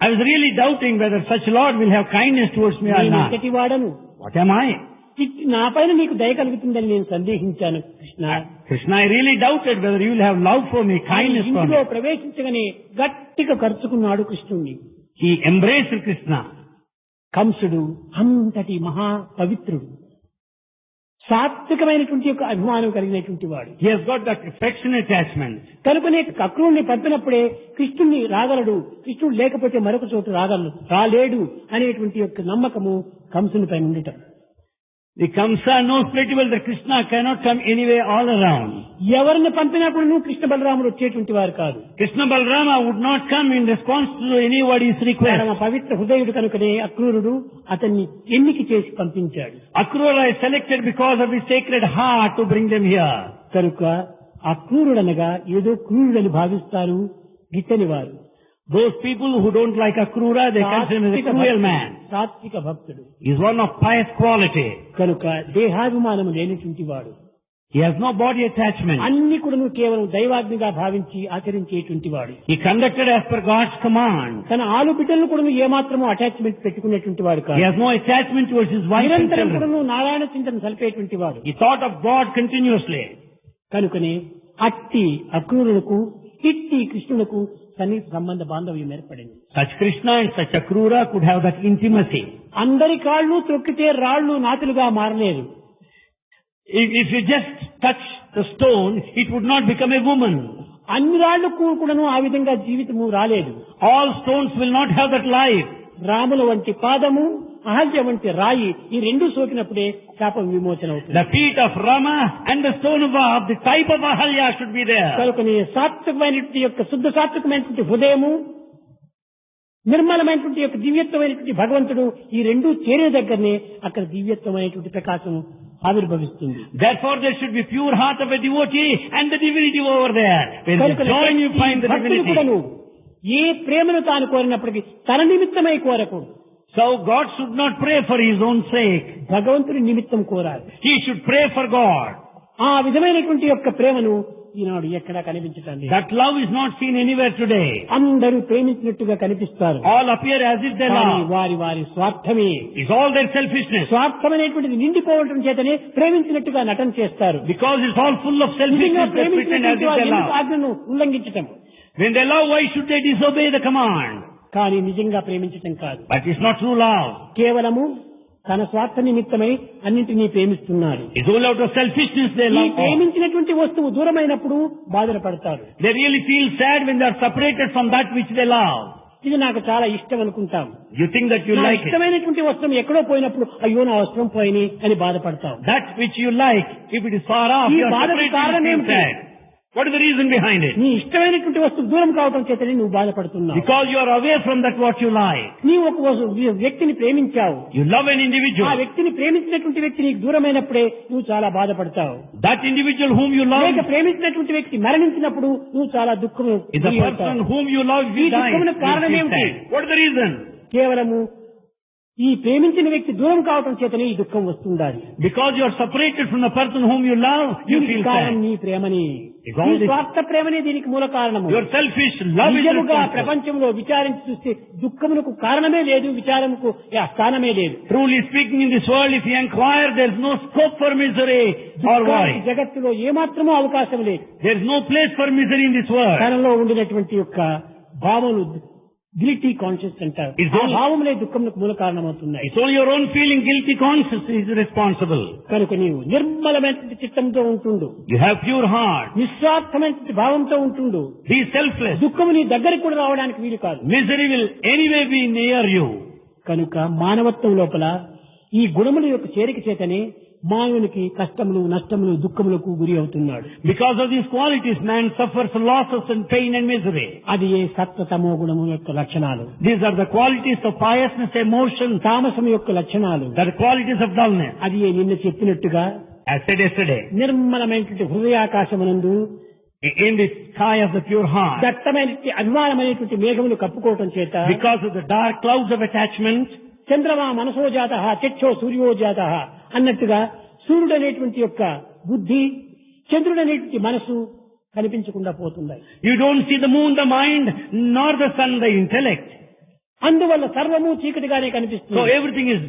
I was really doubting whether such Lord will have kindness towards me or నేను not. ఎంతటి వాడను, What am I? నాపైన నీకు దయ కలుగుతుందని నేను సందేహించాను Krishna. Krishna, I really doubted whether you will have love for me, kindness for ఇందులో me. ప్రవేశించగానే గట్టిగా ఖర్చుకున్నాడు కృష్ణుణ్ణి. He embraced Krishna. కంసుడు అంతటి మహా పవిత్రుడు, సాత్వికమైనటువంటి యొక్క అభిమానం కలిగినటువంటి వాడు. He has got that affection attachment. కనుకనే అక్రూరుని పంపినప్పుడే కృష్ణుణ్ణి రాగలడు, కృష్ణుడు లేకపోతే మరొక చోటు రాలేడు అనేటువంటి యొక్క నమ్మకము కంసుని పైన ఉండటం. The Kamsa knows pretty well that Krishna cannot come anyway all around. ఎవరిని పంపినప్పుడు నువ్వు కృష్ణ బలరాముడు వచ్చేటువంటి వారు కాదు. Krishna Balrama would not come in response to anybody's request. పరమ పవిత్ర హృదయుడు కనుకనే అక్రూరుడు అతన్ని ఎన్నిక చేసి పంపించాడు. Akrura is selected because of his sacred heart to bring them here. కనుక అక్రూరుడనగా ఏదో క్రూరుడని భావిస్తారు గిట్టని వారు. Those people who don't like Akrura, they consider him as a cruel man. సాత్విక భక్తుడు. He is one of pious quality. కనుక దేహాభిమానం లేనిటువంటి వాడు. He has no body attachment. అన్ని కూడా కేవలం దైవాజ్ఞగా భావించి ఆచరించేటువంటి వాడు. He conducted as per God's command. తన ఆలు బిడ్డలను కూడా ఏమాత్రమూ అటాచ్మెంట్ పెట్టుకునేటువంటి వాడు He కాదు. has no attachment towards his wife and నిరంతరం children. కూడా నారాయణ చింతన సలిపేటువంటి వాడు. He thought of God continuously. కనుకనే అట్టి అక్రూరులకు ఇట్టి కృష్ణులకు సన్నిహిత సంబంధ బాంధవ్యం ఏర్పడింది. Such Krishna and such Akrura could have that intimacy. అందరి కాళ్ళు త్రొక్కితే రాళ్లు నాతులుగా మారలేదు. If you just touch the stone, it would not become a woman. అన్ని రాళ్లు కూడాను ఆ విధంగా జీవితము రాలేదు. All stones will not have that life. రాముల వంటి పాదము, అహల్య వంటి రాయి, ఈ రెండు సోకినప్పుడే శాపం విమోచన అవుతుంది. The feet of Rama and the stone of Vab, the type of Ahalya should be there. కనుకని సాత్వికమైనటువంటి యొక్క శుద్ధ సాత్వికమైనటువంటి హృదయము, నిర్మలమైనటువంటి యొక్క దివ్యత్వమైనటువంటి భగవంతుడు, ఈ రెండు చేరే దగ్గరనే అక్కడ దివ్యత్వమైనటువంటి ప్రకాశం ఆవిర్భవిస్తుంది. Therefore there should be pure heart of a devotee and the divinity over there. When you join, you find the divinity. ఏ ప్రేమను తాను కోరినప్పటికీ తన నిమిత్తమై కోరకూడదు. So God should not pray for his own sake. భగవంతుని నిమిత్తం కోరాలి. He should pray for God. ఆ విధమైనటువంటి యొక్క ప్రేమను ఈనాడు ఎక్కడా కనిపించటం లేదు. That love is not seen anywhere today. అందరూ ప్రేమించినట్టుగా కనిపిస్తారు. All appear as if they love. వారి వారి స్వార్థమే. It's all their selfishness. స్వార్థమైనటువంటిది నిండిపోవటం చేతనే ప్రేమించినట్టుగా నటన చేస్తారు. Because it's all full of selfishness, they pretend as if they love. ఆజ్ఞను ఉల్లంఘించటం. When they love, why should they disobey the command? కానీ నిజంగా ప్రేమించటం కాదు. But it's not true love. కేవలము తన స్వార్థ నిమిత్తమై అన్నింటినీ ప్రేమిస్తున్నారు. It's all out of selfishness they ఈ love. ప్రేమించినటువంటి వస్తువు దూరమైనప్పుడు బాధపడతారు. They really feel sad when they are separated from that which they love. ఇది నాకు చాలా ఇష్టం అనుకుంటాం. You think that you like it. ఇష్టమైనటువంటి వస్త్రం ఎక్కడో పోయినప్పుడు అయ్యో నా వస్త్రం పోయిని అని బాధపడతాం. That which you like, if it is far off, you are separated, you feel sad. What is the reason behind it? నీ ఇష్టమైనటువంటి వస్తువు దూరం కావటం చేతనే నువ్వు బాధపడుతున్నావు. Because you are away from that what you like. నీ ఒక వ్యక్తిని ప్రేమించావు. You love an individual. ఆ వ్యక్తిని ప్రేమించినటువంటి వ్యక్తి నీకు దూరమైనప్పుడే నువ్వు చాలా బాధపడతావు. That individual whom you love. లేక ప్రేమించినటువంటి వ్యక్తి మరణించినప్పుడు నువ్వు చాలా దుఃఖం. Is the person whom you love ఈ దుఃఖమునకు కారణం ఏమిటి? What is the reason? కేవలము ఈ ప్రేమించిన వ్యక్తి దూరం కావటం చేతనే ఈ దుఃఖం వస్తుండాలి. Because you are separated from the person whom you love, you feel sad. నీ ప్రేమని, నీ స్వార్థ ప్రేమనే దీనికి మూల కారణము. Your selfish love is నిజముగా ప్రపంచంలో విచారించి చూస్తే దుఃఖమునకు కారణమే లేదు, విచారముకు స్థానమే లేదు. Truly speaking, in this world, if you inquire, there is no scope for misery or worry. జగత్తులో ఏమాత్రమూ అవకాశం లేదు. There is no place for misery in this world. తనలో ఉండినటువంటి యొక్క భావములు గిల్టీ కాన్షియస్ అంటారు. ఆ భావములే దుఃఖములకు మూల కారణమవుతున్నాయి. It's only your own feeling guilty conscience is responsible. కనుక నీవు నిర్మలమైనటువంటి చిత్తంతో ఉంటుండు. You have pure heart. నిస్వార్థమైనటువంటి భావంతో ఉంటుండు. Be selfless. దుఃఖము నీ దగ్గరికి కూడా రావడానికి వీలు కాదు. Misery will anyway be near you. కనుక మానవత్వం లోపల ఈ గుణముల యొక్క చేరిక చేతనే మానవునికి కష్టములు, నష్టములు, దుఃఖములకు గురి అవుతున్నాడు. Because of these qualities, man suffers losses and pain and misery. అది ఏ సత్వతమో గుణము యొక్క లక్షణాలు. These are the qualities of piousness, emotion, తామసం యొక్క లక్షణాలు. the qualities of dullness. అది నిన్న చెప్పినట్టుగా, as said yesterday, నిర్మలమైనటువంటి హృదయాకాశమునందు, in the sky of the pure heart, దట్టమైనటువంటి అభిమానమైనటువంటి మేఘములు కప్పుకోవటం చేత, because of the dark clouds of attachment, చంద్రమా మనసో జాత చక్షో సూర్యో జాత అన్నట్టుగా సూర్యుడు అనేటువంటి యొక్క బుద్ధి, చంద్రుడు అనేటువంటి మనసు కనిపించకుండా పోతున్నాయి. You don't see the moon, the mind, nor the sun, the intellect. అందువల్ల సర్వము చీకటిగానే కనిపిస్తుంది. So everything is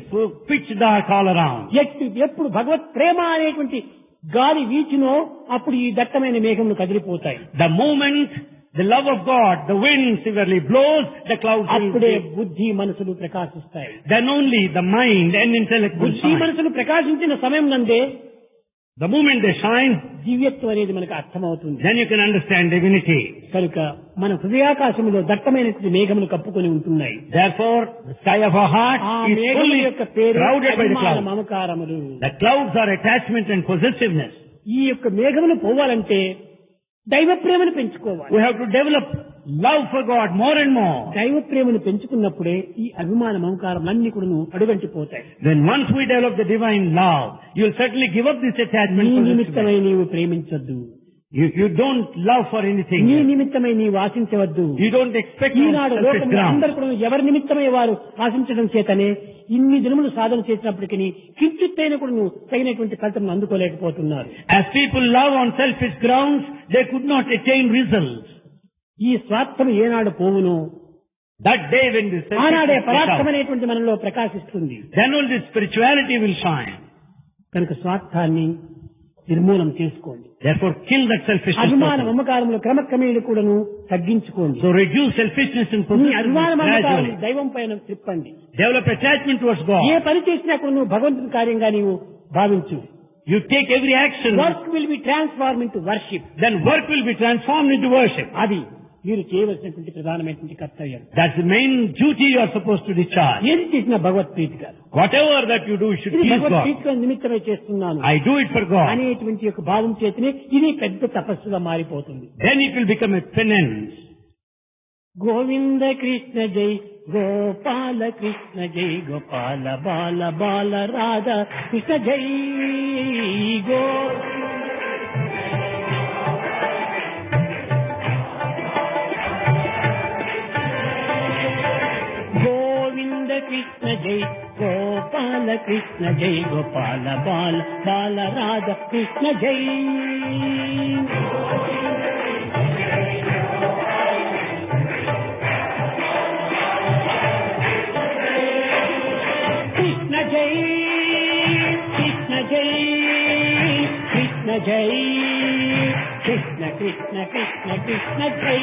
pitch dark all around. ఎప్పుడు భగవత్ ప్రేమ అనేటువంటి గాలి వీచినో అప్పుడు ఈ దట్టమైన మేఘములు కదిలిపోతాయి. The moment the love of God, the wind severely blows, the clouds will అప్పుడే బుద్ధి మనసులు ప్రకాశిస్తాయి. Then only the mind and intellect will బుద్ధి shine. మనసులు ప్రకాశించిన సమయం నందే The moment they shine, దివ్యత్వం అనేది మనకు అర్థమవుతుంది. then you can understand divinity. కనుక మన హృదయాకాశంలో దట్టమైనటువంటి మేఘములు కప్పుకొని ఉంటున్నాయి. Therefore, the sky of our heart is fully యొక్క పేరు crowded by the clouds. మమకారములు. The clouds are attachment and possessiveness. ఈ యొక్క మేఘములు పోవాలంటే దైవ ప్రేమను పెంచుకోవాలి. We have to develop love for God more and more. దైవ ప్రేమను పెంచుకున్నప్పుడే ఈ అభిమాన మమకారం అన్ని కూడా అడుగంటిపోతాయి. Then once we develop the divine love, you will certainly give up this attachment. నీ నిమిత్తమై నీవు ప్రేమించొద్దు. You don't love for anything. నీ నిమిత్తమై నీవు ఆశించవద్దు. You don't expect on Eenadu selfish లోకంలో ground. అందరూ కూడా ఎవరి నిమిత్తమై వారు ఆశించడం చేతనే ఇన్ని దినములు సాధన చేసినప్పటికీ కించిత్తైన కూడా నువ్వు తగినటువంటి ఫలితం అందుకోలేకపోతున్నారు. As people love on selfish grounds, they could not attain results. ఈ స్వార్థం ఏనాడు పోవును, That day when this ఆనాడే selfishness gets out, పరార్థమైనటువంటి మనలో ప్రకాశిస్తుంది. then only spirituality will shine. కనుక స్వార్థాన్ని నిర్మూలన చేసుకోండి. Therefore, kill that selfishness. అభిమాన totally. మమకారములు క్రమక్రమేణి కూడాను తగ్గించుకోండి. So reduce selfishness and నీ possessiveness అభిమాన మమకారం gradually. దైవం పైన తిప్పండి. Develop attachment towards God. ఏ పని చేసినా కూడా నువ్వు భగవంతుని కార్యంగా నీవు భావించు. You take every action, work will be transform into worship. then work will be transformed into worship. అది మీరు చేయవలసినటువంటి ప్రధానమైనటువంటి కర్తవ్యం. That's the main duty you are supposed to discharge. ఏది చేసినా భగవత్ ప్రీతిగా, Whatever that you do, you should ఇది please Bhagwat God. ప్రీతిగా నిమిత్తమే చేస్తున్నాను I do it for God. అనేటువంటి యొక్క భావం చేతనే ఇది పెద్ద తపస్సుగా మారిపోతుంది. Then it will become a penance. Govinda Krishna జై గోపాల కృష్ణ జై గోపాల బాల బాల రాధా కృష్ణ జై గో గోవింద కృష్ణ జై గోపాల కృష్ణ జై గోపాల బాల బాల రాధా కృష్ణ జై కృష్ణ జై కృష్ణ జై కృష్ణ జై కృష్ణ కృష్ణ కృష్ణ కృష్ణ జై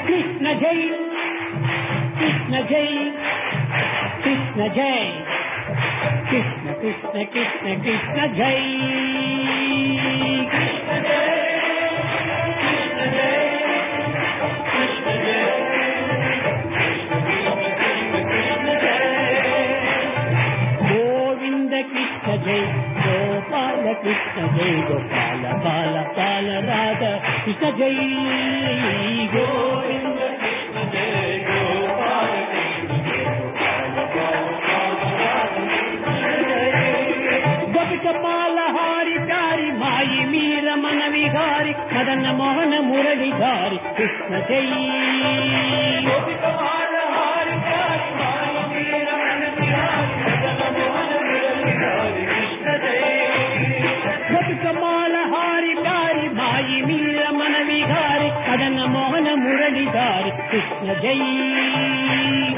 కృష్ణ జై కృష్ణ జై కృష్ణ జై కృష్ణ కృష్ణ కృష్ణ కృష్ణ జై గోవింద కృష్ణ జై గోపాల కృష్ణ జై గోపాల బాల బాల రాధా కృష్ణ జై గోవింద కృష్ణ జై గోపాల గోపికపాల హారి కారి మాయి మీర మన విహారి మదన మోహన మురళి ధారి కృష్ణ జై గోపికపాల హారి కారి మాయి మీర మన విహారి మదన మోహన మురళి ధారి కృష్ణ జై గోపికపాల హారి కారి మాయి మీర మన విహారి మదన మోహన మురళి ధారి కృష్ణ జై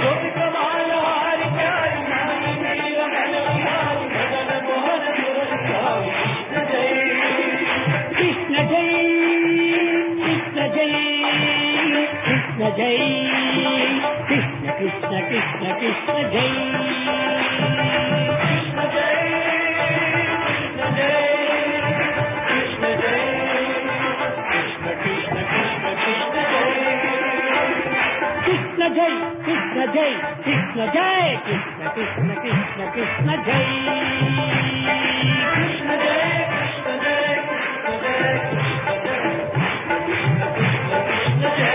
గోపికపాల హారి కారి మాయి మీర మన విహారి మదన మోహన మురళి ధారి కృష్ణ జై కృష్ణ జై కృష్ణ జై కృష్ణ కృష్ణ కృష్ణ కృష్ణ జై కృష్ణ జై కృష్ణ జై కృష్ణ జై కృష్ణ కృష్ణ కృష్ణ కృష్ణ జై కృష్ణ జై కృష్ణ జై కృష్ణ జై కృష్ణ కృష్ణ కృష్ణ కృష్ణ జై కృష్ణ జై కృష్ణ జై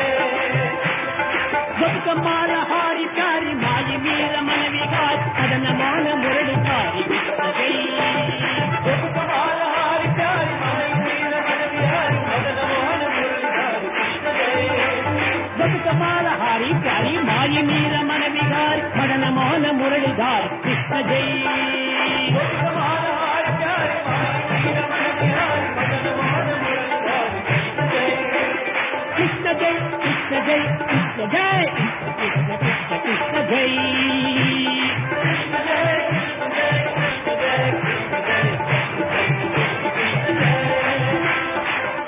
బతుకమ్మాల హారి కారి మాయి మీర మన విహారి మదన మోహన మురళి ధారి కృష్ణ జై బతుకమ్మాల హారి కారి మాయి మీర మన విహారి మదన మోహన మురళి ధారి కృష్ణ జై బతుకమ్మాల హారి కారి మాయి మీర మన విహారి మదన మోహన మురళి ధారి కృష్ణ జై బతుకమ్మాల హారి కారి మాయి మీర మన విహారి మదన మోహన మురళి ధారి కృష్ణ జై కృష్ణ జై కృష్ణ జై కృష్ణ కృష్ణ కృష్ణ జై కృష్ణ జై కృష్ణ జై కృష్ణ జై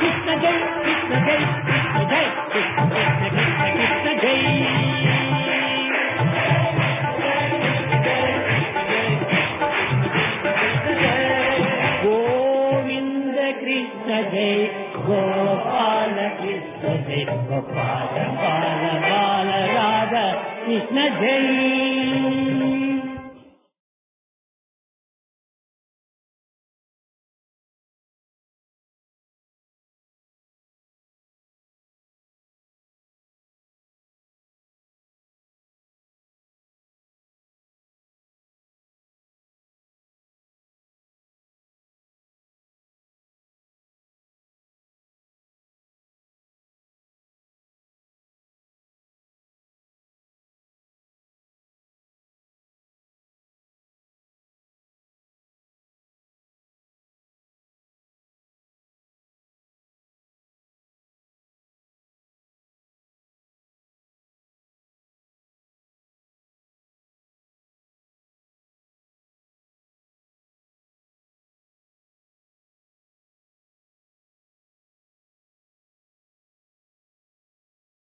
కృష్ణ జై కృష్ణ జై కృష్ణ జై కృష్ణ కృష్ణ కృష్ణ కృష్ణ జై గోవింద కృష్ణ జై గోపాల కృష్ణ జై గోపాల బాల బాల రాధా కృష్ణ జై